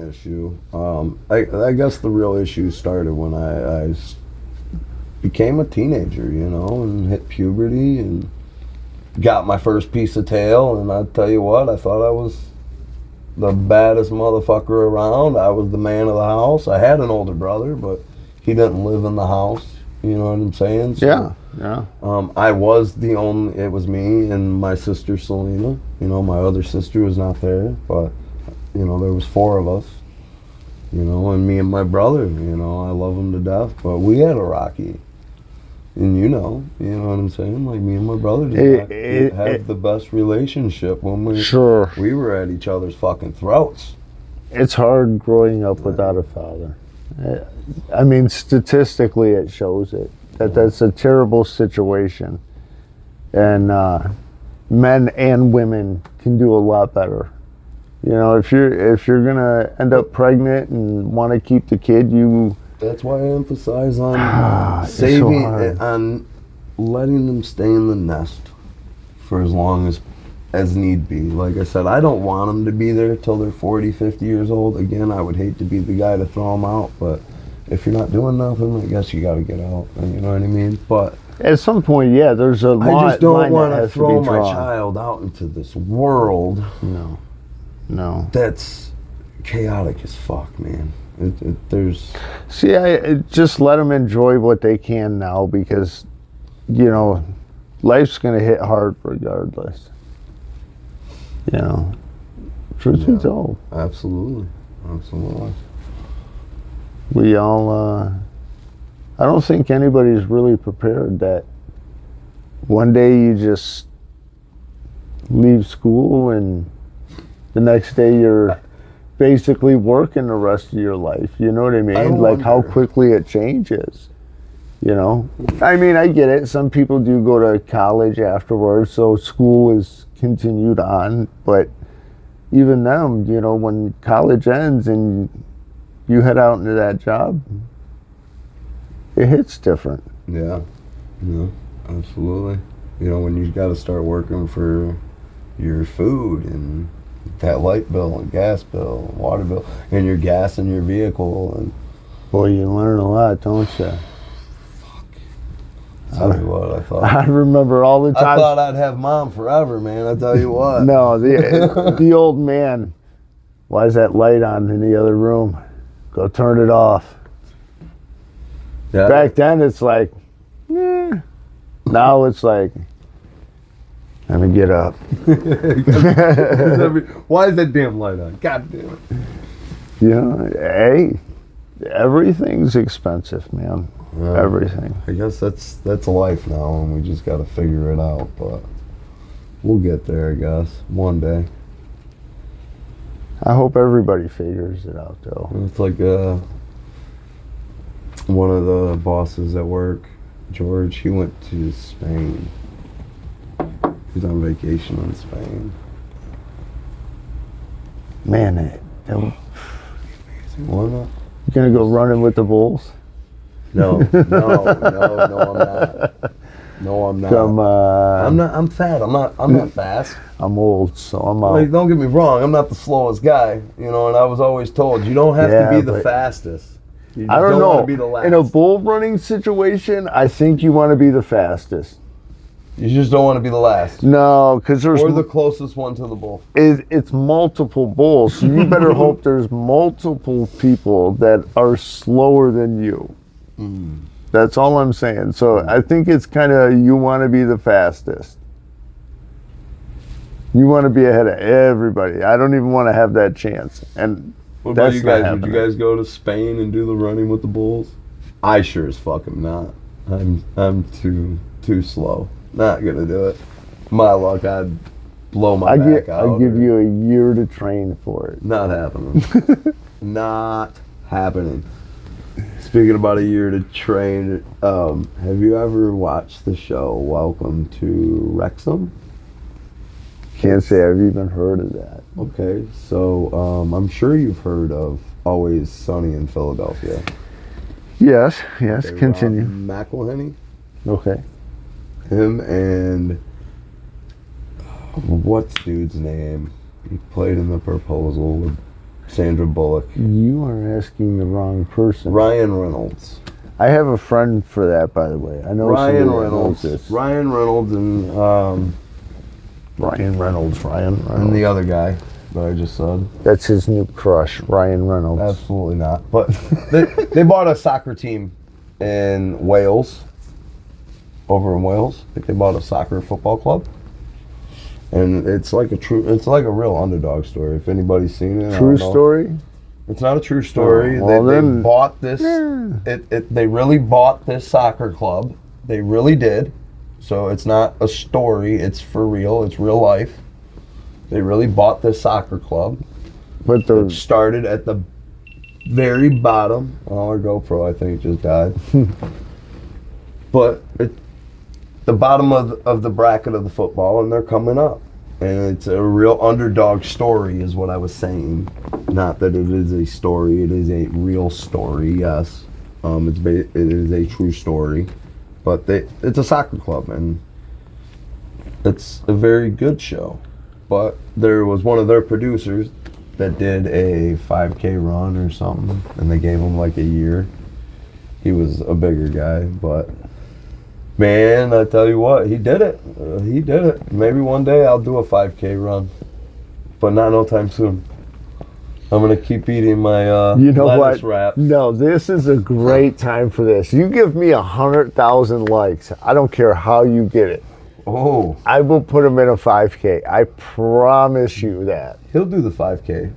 issue. I guess the real issue started when I became a teenager, you know, and hit puberty and got my first piece of tail. And I tell you what, I thought I was the baddest motherfucker around. I was the man of the house. I had an older brother, but he didn't live in the house. You know what I'm saying? So, Yeah. I was the only. It was me and my sister Selena. You know, my other sister was not there, but you know there was 4 of us. You know, and me and my brother. You know, I love him to death, but we had a rocky. And you know what I'm saying? Like me and my brother did not have the best relationship when we were at each other's fucking throats. It's hard growing up without a father. I mean, statistically, it shows it. That's a terrible situation. And men and women can do a lot better. You know, if you're gonna end up pregnant and want to keep the kid, That's why I emphasize on saving, on letting them stay in the nest for as long as need be. Like I said, I don't want them to be there till they're 40, 50 years old. Again, I would hate to be the guy to throw them out, but if you're not doing nothing, I guess you got to get out. You know what I mean? But at some point, yeah, there's a line. I just don't want to throw my drawn. child out into this world. No. That's chaotic as fuck, man. See, I just let them enjoy what they can now, because, you know, life's gonna hit hard regardless. You know, truth be told. Absolutely. We all, I don't think anybody's really prepared that one day you just leave school and the next day you're basically working the rest of your life. You know what I mean? Like how quickly it changes. You know? I mean, I get it. Some people do go to college afterwards, so school is continued on. But even them, you know, when college ends and you head out into that job, it hits different. Yeah, absolutely. You know, when you got to start working for your food and that light bill and gas bill and water bill and your gas in your vehicle, and boy, you learn a lot, don't you? Fuck. Tell you what, I thought. I remember all the time. I thought I'd have mom forever, man. I tell you what. No, the old man. Why is that light on in the other room? Go turn it off. Yeah. Back then, it's like, yeah. Now it's like, let me get up. Why is that damn light on? God damn it. You know, hey, everything's expensive, man. Everything. I guess that's life now, and we just got to figure it out. But We'll get there, I guess, one day. I hope everybody figures it out, though. It's like one of the bosses at work, George, he went to Spain. He's on vacation in Spain. Man, What? you gonna go running with the bulls? No, I'm not. No, I'm not. Come on. I'm not. I'm fat. I'm not fast. I'm old, so I'm out. Like, don't get me wrong. I'm not the slowest guy, you know. And I was always told you don't have to be the but fastest. You I just don't wanna know. be the last. In a bull running situation, I think you want to be the fastest. You just don't want to be the last. No, because there's Or the closest one to the bull. it's multiple bulls, so you better hope there's multiple people that are slower than you. That's all I'm saying. So I think it's kind of you want to be the fastest. You want to be ahead of everybody. I don't even want to have that chance. And What about that's you not guys? Would happening. you guys go to Spain and do the running with the bulls? I sure as fuck am not. I'm too slow. Not gonna do it. My luck, I'd blow my back out. I'll give you a year to train for it. Not happening. Not happening. Speaking about a year to train, have you ever watched the show Welcome to Wrexham? Can't say I've even heard of that. Okay, so I'm sure you've heard of Always Sunny in Philadelphia. Yes, Okay, continue. Rob McElhenney, Okay. him and what's dude's name? He played in The Proposal with Sandra Bullock. You are asking the wrong person. Ryan Reynolds. I have a friend for that, by the way. I know Ryan somebody that Reynolds. knows this. Ryan Reynolds and Ryan Reynolds. and the other guy that I just said. That's his new crush, Ryan Reynolds. Absolutely not. But they bought a soccer team in Wales. Over in Wales, I think they bought a soccer football club, and it's like a real underdog story. If anybody's seen it, I True don't know. story? It's not a true story. Oh, well, they then- bought this. Yeah. They really bought this soccer club. They really did. So it's not a story. It's for real. It's real life. They really bought this soccer club. But It the started at the very bottom. Oh, our GoPro, I think, just died. But the bottom of the bracket of the football, and they're coming up. And it's a real underdog story is what I was saying. Not that it is a story. It is a real story, yes. It is a true story. But it's a soccer club, and it's a very good show. But there was one of their producers that did a 5K run or something, and they gave him like a year. He was a bigger guy, but man, I tell you what, he did it. He did it. Maybe one day I'll do a 5K run, but not no time soon. I'm gonna keep eating my you know lettuce what? wraps. No, this is a great time for this. You give me 100,000 likes. I don't care how you get it. Oh, I will put him in a 5K. I promise you that. he'll do the 5K.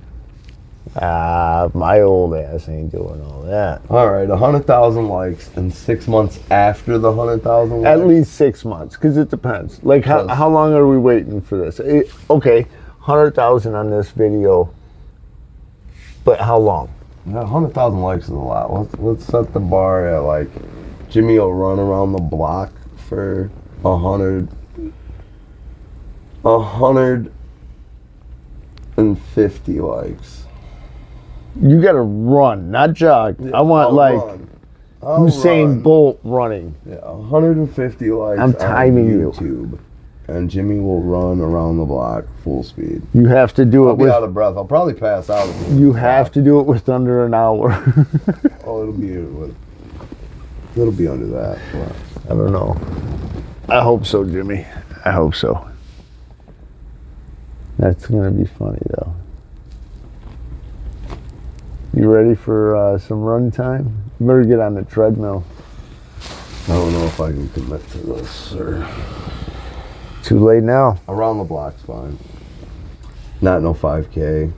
My old ass ain't doing all that. All right, 100,000 likes, and 6 months after the 100,000 likes. At least 6 months, because it depends. Like, how long are we waiting for this? Okay, 100,000 on this video, but how long? 100,000 likes is a lot. Let's set the bar at like Jimmy will run around the block for 150 likes. You gotta run, not jog. I want I'll Usain run. Bolt running. Yeah, 150 likes I'm timing on you. YouTube. And Jimmy will run around the block full speed. You have to do I'll it be with. out of breath. I'll probably pass out. You have to do it with under an hour. Oh, it'll be under that. But I don't know. I hope so, Jimmy. I hope so. That's gonna be funny though. You ready for some run time? You better get on the treadmill. I don't know if I can commit to this, sir. Too late now. Around the block's fine. Not no 5K.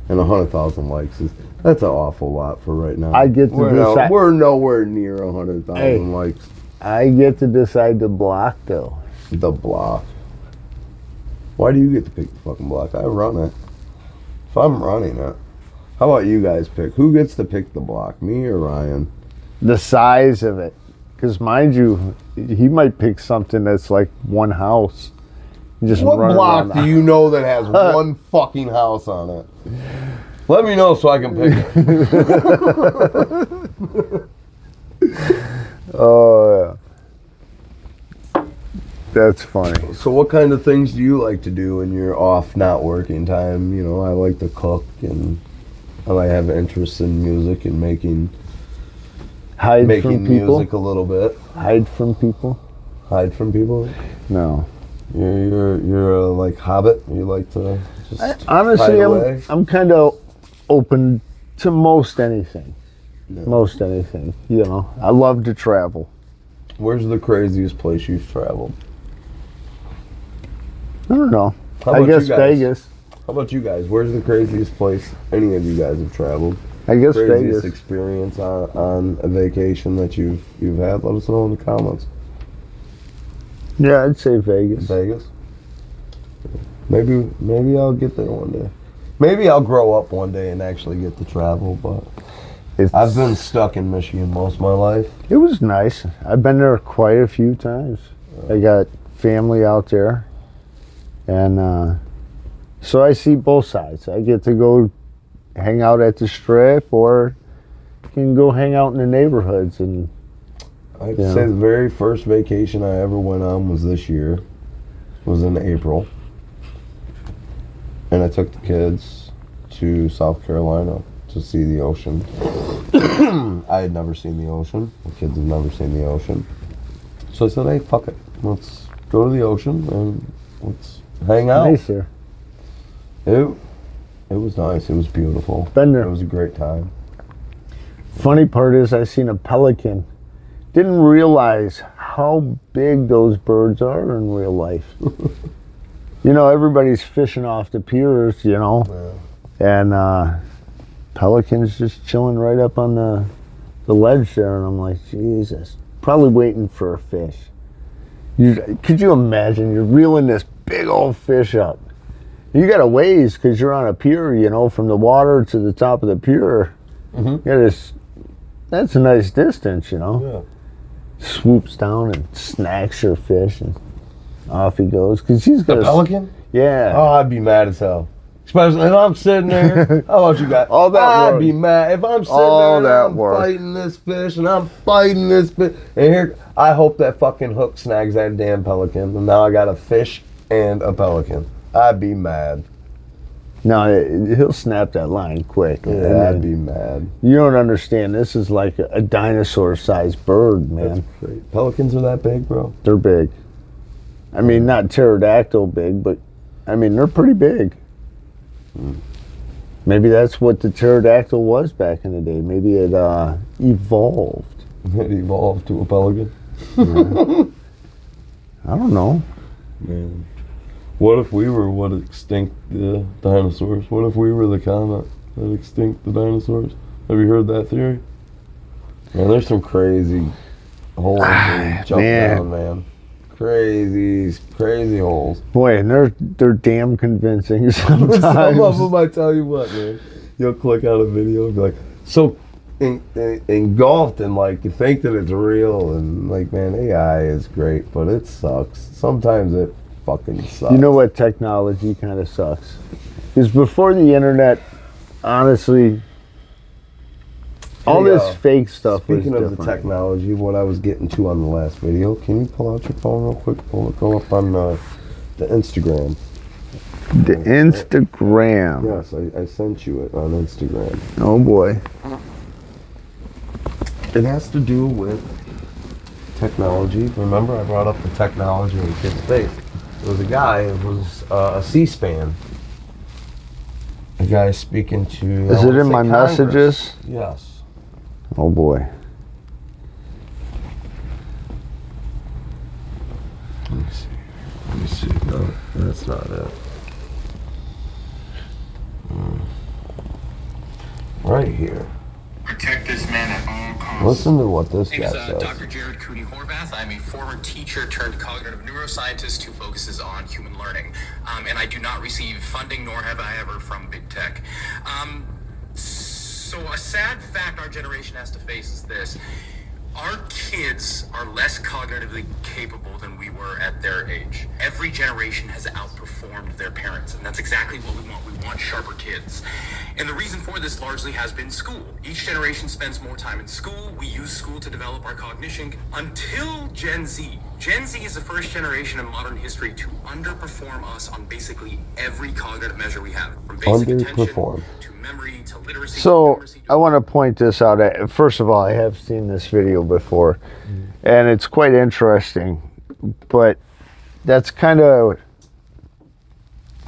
And 100,000 likes that's an awful lot for right now. I get to decide. We're nowhere near 100,000 Hey. likes. I get to decide the block though. The block. Why do you get to pick the fucking block? I run it. If I'm running it. How about you guys pick? Who gets to pick the block? Me or Ryan? The size of it. Because mind you, he might pick something that's like one house. Just What run block around do you know that has one fucking house on it? Let me know so I can pick it. Oh, yeah. That's funny. So what kind of things do you like to do in your off, not working time? You know, I like to cook and I have interest in music and making Making music a little bit. Hide from people? Hide from people? No. You're a like hobbit. You like to just Honestly, hide away? I'm kind of open to most anything. Yeah. Most anything. You know, I love to travel. Where's the craziest place you've traveled? I don't know. How I about guess you guys? Vegas. How about you guys? Where's the craziest place any of you guys have traveled? I guess Craziest Vegas. experience on a vacation that you've had? Let us know in the comments. Yeah, I'd say Vegas. Vegas. Maybe I'll get there one day. Maybe I'll grow up one day and actually get to travel. But I've been stuck in Michigan most of my life. It was nice. I've been there quite a few times. I got family out there, and so I see both sides. I get to go hang out at the strip, or can go hang out in the neighborhoods. And I'd say the very first vacation I ever went on was this year. It was in April. And I took the kids to South Carolina to see the ocean. I had never seen the ocean. The kids had never seen the ocean. So I said, hey, fuck it. Let's go to the ocean and let's hang out. nice there. It was nice. It was beautiful. Been there. It was a great time. Funny part is I seen a pelican. Didn't realize how big those birds are in real life. You know, everybody's fishing off the piers, you know, and pelicans just chilling right up on the ledge there, and I'm like, Jesus, probably waiting for a fish. Could you imagine? You're reeling this big old fish up. You got a ways because you're on a pier, you know, from the water to the top of the pier. Mm-hmm. That's a nice distance, you know. Yeah. Swoops down and snacks your fish, and off he goes. Cause he's got The pelican? Yeah. Oh, I'd be mad as hell. Especially if I'm sitting there. How about you guys? All that I'd work. be mad if I'm sitting All there that and I'm work. fighting this fish and I'm fighting this fish. And here, I hope that fucking hook snags that damn pelican. And now I got a fish and a pelican. I'd be mad. No, he'll snap that line quick. Yeah, I'd be mad. You don't understand. This is like a dinosaur-sized bird, man. That's great. Pelicans are that big, bro? They're big. I mean, not pterodactyl big, but I mean, they're pretty big. Maybe that's what the pterodactyl was back in the day. Maybe it evolved. It evolved to a pelican? I don't know. Man. What if we were what extinct the dinosaurs? What if we were the comet that extinct the dinosaurs? Have you heard that theory? Man, there's some crazy holes and jump down, man. Crazy holes. Boy, and they're damn convincing sometimes. Some of them, I tell you what, man. You'll click out a video and be like, so engulfed in like you think that it's real, and like, man, AI is great, but it sucks. Sometimes it fucking sucks. You know what technology kind of sucks? Because before the internet, honestly, all this fake stuff was Speaking of different. the technology, what I was getting to on the last video, can you pull out your phone real quick? Go up on the Instagram. The Instagram. Yes, I sent you it on Instagram. Oh boy. It has to do with technology. Remember, I brought up the technology in kids' face. There was a guy, it was a C-SPAN. A guy speaking to... Is it in my messages? Yes. Oh boy. Let me see. No, that's not it. Right here. Protect this man at all costs. Listen to what this guy Name is says. Dr. Jared Cooney Horvath. I'm I'm a former teacher turned cognitive neuroscientist who focuses on human learning. And I do not receive funding, nor have I ever, from big tech. So a sad fact our generation has to face is this. Our kids are less cognitively capable than we were at their age. Every generation has outperformed their parents, and that's exactly what we want. We want sharper kids. And the reason for this largely has been school. Each generation spends more time in school. We use school to develop our cognition until Gen Z. Gen Z is the first generation in modern history to underperform us on basically every cognitive measure we have, from basic attention to memory to literacy. So I want to point this out. First of all, I have seen this video before, and it's quite interesting, but that's kind of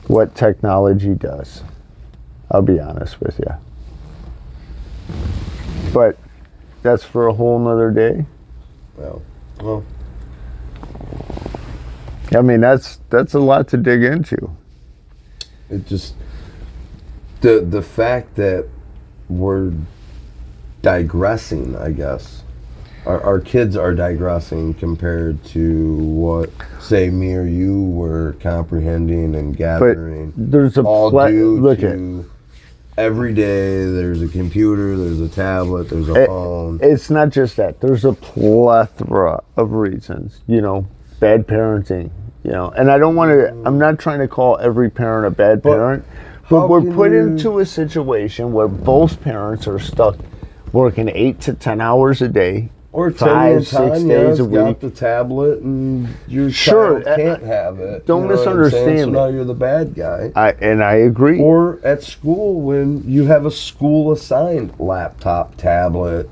what technology does. I'll be honest with you. But that's for a whole nother day. Well, I mean, that's a lot to dig into. it just the fact that we're digressing, I guess. Our kids are digressing compared to what, say, me or you were comprehending and gathering. But there's a look at every day. There's a computer, there's a tablet, there's a phone. It's not just that. There's a plethora of reasons. Bad parenting. And I don't want to. I'm not trying to call every parent a bad parent, but we're put into a situation where both parents are stuck working 8 to 10 hours a day. Or 5, 6 days a week. Got the tablet and your child can't have it. Don't misunderstand me. So now you're the bad guy. I agree. Or at school when you have a school assigned laptop, tablet.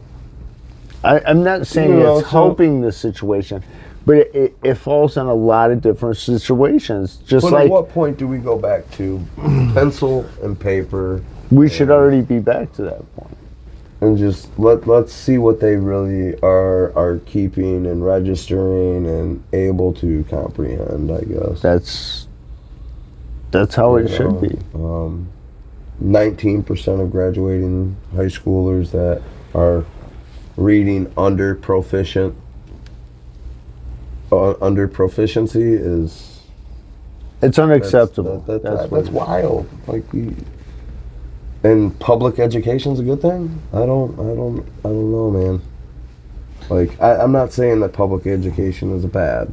I'm not saying it's helping the situation, but it falls on a lot of different situations. But at what point do we go back to pencil and paper? We should already be back to that point. And just let's see what they really are keeping and registering and able to comprehend, I guess. That's how it should be. 19% of graduating high schoolers that are reading under proficiency is... It's unacceptable. That's wild. And public education's a good thing? I don't know, man. I'm not saying that public education is bad.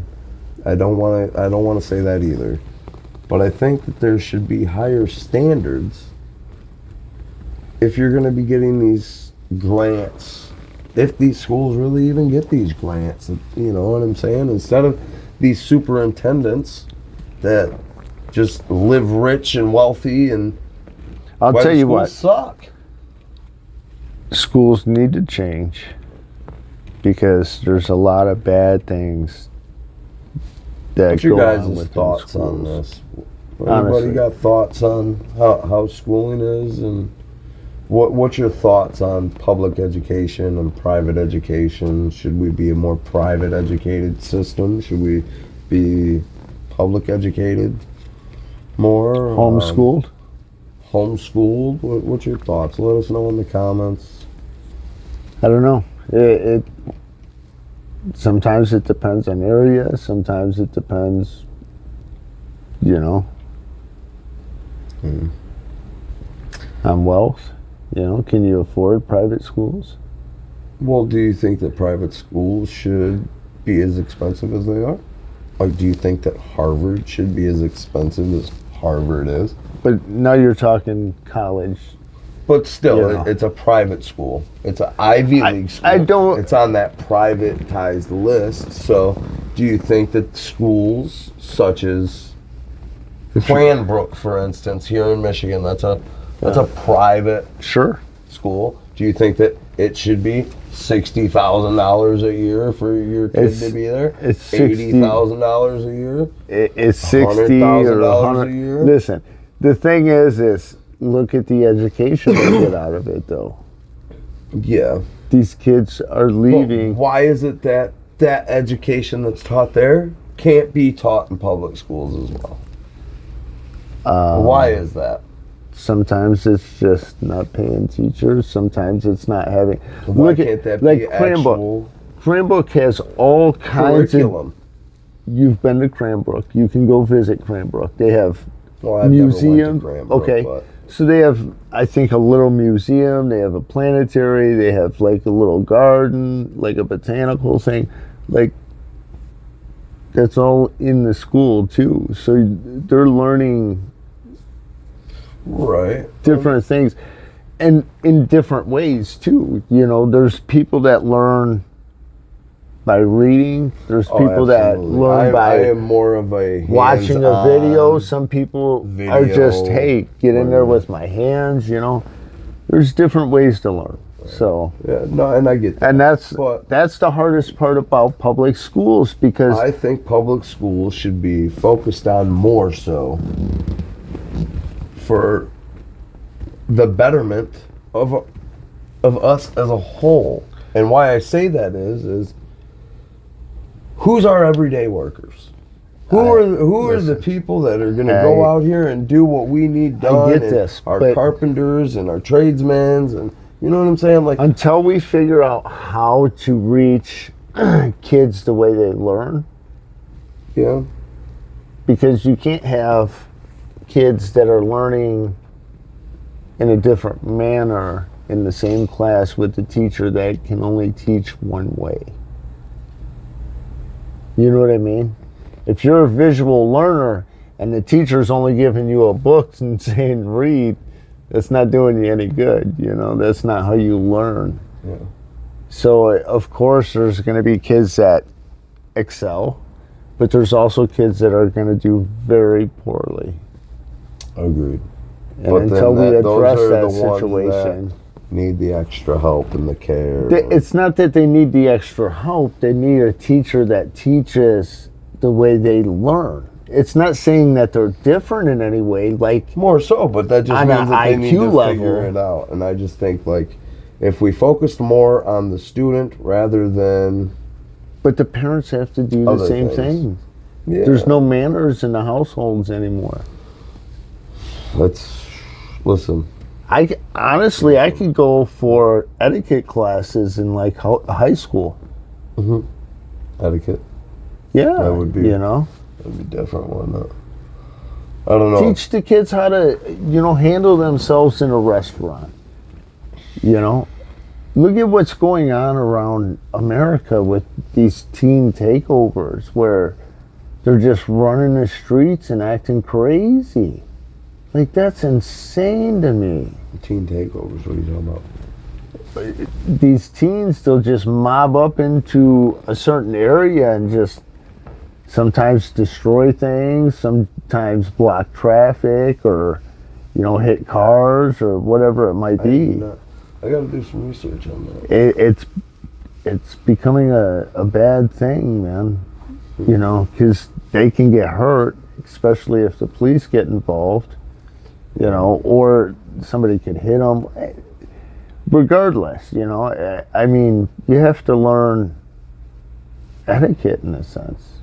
I don't want to say that either. But I think that there should be higher standards if you're going to be getting these grants. If these schools really even get these grants, you know what I'm saying? Instead of these superintendents that just live rich and wealthy and I'll tell you what. Suck. Schools need to change because there's a lot of bad things that What's your go on guys' with thoughts on schools. this? Anybody got thoughts on how schooling is, and what's your thoughts on public education and private education? Should we be a more private educated system? Should we be public educated more? Homeschooled? Homeschooled? What's your thoughts? Let us know in the comments. I don't know. It sometimes it depends on area. Sometimes it depends, on wealth. Can you afford private schools? Well, do you think that private schools should be as expensive as they are? Or do you think that Harvard should be as expensive as Harvard is? But now you're talking college. But still, it's a private school. It's an Ivy League school. It's on that privatized list. So, do you think that schools such as Cranbrook, for instance, here in Michigan, that's a private school. Do you think that it should be $60,000 a year for your kid to be there? It's $80,000 a year. It's $60,000 or $100,000 a year. Listen, the thing is look at the education they get out of it, though. Yeah, these kids are leaving. But why is it that education that's taught there can't be taught in public schools as well? Why is that? Sometimes it's just not paying teachers. Sometimes it's not having. Why can't that be actual Cranbrook has all kinds of. Curriculum. You've been to Cranbrook. You can go visit Cranbrook. They have Well, I've museum. never went to Cranbrook, Okay, but so they have, I think, a little museum. They have a planetary. They have like a little garden, like a botanical thing, like that's all in the school too. So they're learning right. different things, and in different ways too. You know, there's people that learn by reading. There's people that absolutely. learn I by am more of a watching a hands-on video. Some people are just, hey, get in there with my hands. You know, there's different ways to learn. So Yeah, no, and I get that. and But that's the hardest part about public schools, because I think public schools should be focused on more so for the betterment of us as a whole. And why I say that is who's our everyday workers? Who are the people that are going to go out here and do what we need done? I get and this, our but carpenters and our tradesmen, and you know what I'm saying? Like, until we figure out how to reach kids the way they learn, yeah, because you can't have kids that are learning in a different manner in the same class with the teacher that can only teach one way. You know what I mean? If you're a visual learner and the teacher's only giving you a book and saying read, that's not doing you any good. You know, that's not how you learn. yeah. So of course there's going to be kids that excel, but there's also kids that are going to do very poorly. Agreed. And But until we then those address are that the ones situation, that need the extra help and the care. it's not that they need the extra help. They need a teacher that teaches the way they learn. It's not saying that they're different in any way. Like, More so, but that just on means an that they need IQ to level. figure it out. And I just think, like, if we focused more on the student rather than but the parents have to do the Other same things. thing. yeah, There's no manners in the households anymore. let's listen. I could go for etiquette classes in like high school. Etiquette. Yeah, That would be- you know, That'd be different. Why not? I don't know. teach the kids how to, handle themselves in a restaurant. You know, look at what's going on around America with these teen takeovers where they're just running the streets and acting crazy. Like, that's insane to me. Teen takeovers. What are you talking about? These teens, they'll just mob up into a certain area and just sometimes destroy things, sometimes block traffic, or hit cars or whatever it might be. I got to do some research on that. It's becoming a bad thing, man. Because they can get hurt, especially if the police get involved. Or somebody could hit them. Regardless, I mean, you have to learn etiquette in a sense,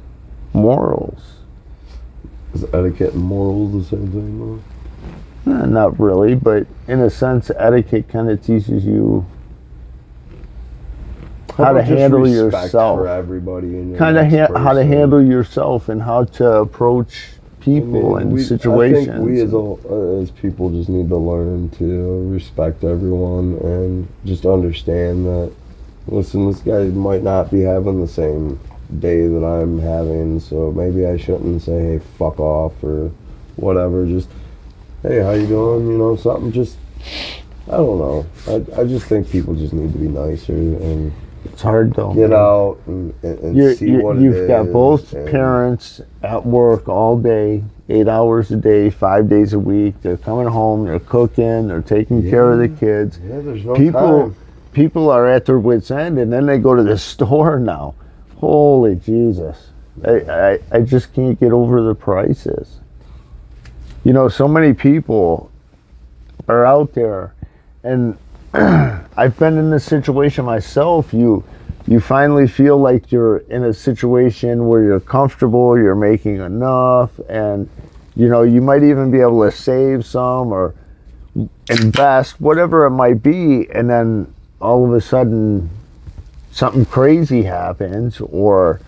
morals. Is etiquette and morals the same thing, though? Not really, but in a sense, etiquette kind of teaches you how to about just handle respect yourself. for everybody and your Kind of next how to person? handle yourself and how to approach people and situations. I think we as people just need to learn to respect everyone and just understand that, listen, this guy might not be having the same day that I'm having, so maybe I shouldn't say, hey, fuck off or whatever. Just, hey, how you doing? Something just, I don't know. I just think people just need to be nicer and it's hard though. get out and see what it is. You've got both and parents at work all day, 8 hours a day, 5 days a week. They're coming home, they're cooking, they're taking care of the kids. Yeah, there's no time. People are at their wits' end, and then they go to the store now. Holy Jesus. I just can't get over the prices. So many people are out there, and I've been in this situation myself. You finally feel like you're in a situation where you're comfortable, you're making enough, and you might even be able to save some or invest, whatever it might be, and then all of a sudden something crazy happens, or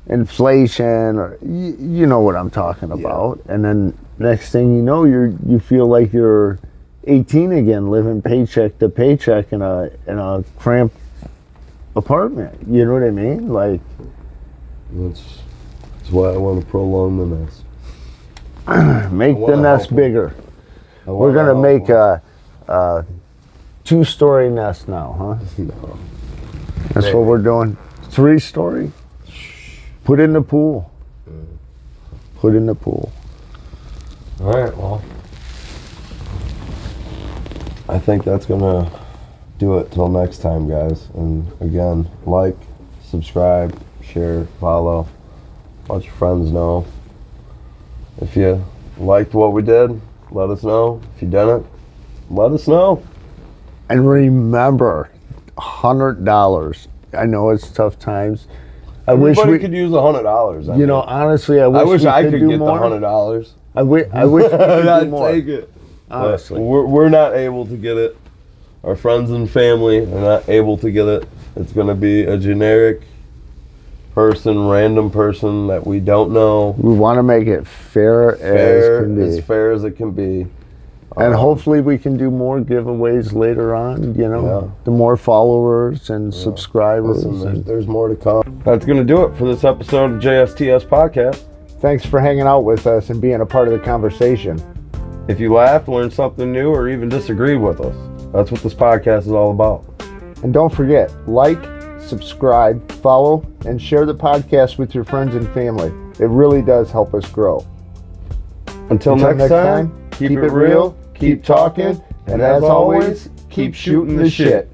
inflation, or you know what I'm talking about. And then next thing you know, you feel like you're 18 again, living paycheck to paycheck in a cramped apartment. You know what I mean? Like, That's why I want to prolong the nest. make the nest bigger. We're gonna make a 2-story nest now, huh? No. That's what we're doing. 3-story. Put in the pool. Put in the pool. All right, well, I think that's gonna do it till next time, guys. And again, like, subscribe, share, follow, let your friends know. If you liked what we did, let us know. If you didn't, let us know. And remember, $100. I know it's tough times. I wish Everybody we could use $100. You know, honestly, I I wish we I could do get more. the $100. I wish we could I'd do more. take it. Honestly. But we're not able to get it. Our friends and family are not able to get it. It's going to be a generic person, random person that we don't know. We want to make it fair As fair as it can be. And hopefully we can do more giveaways later on, you know, Yeah. the more followers and subscribers. Listen, there's more to come. That's going to do it for this episode of JSTS Podcast. Thanks for hanging out with us and being a part of the conversation. If you laughed, learned something new, or even disagreed with us, that's what this podcast is all about. And don't forget, like, subscribe, follow, and share the podcast with your friends and family. It really does help us grow. Until next time, keep it real, keep talking, and as always, keep shooting the shit.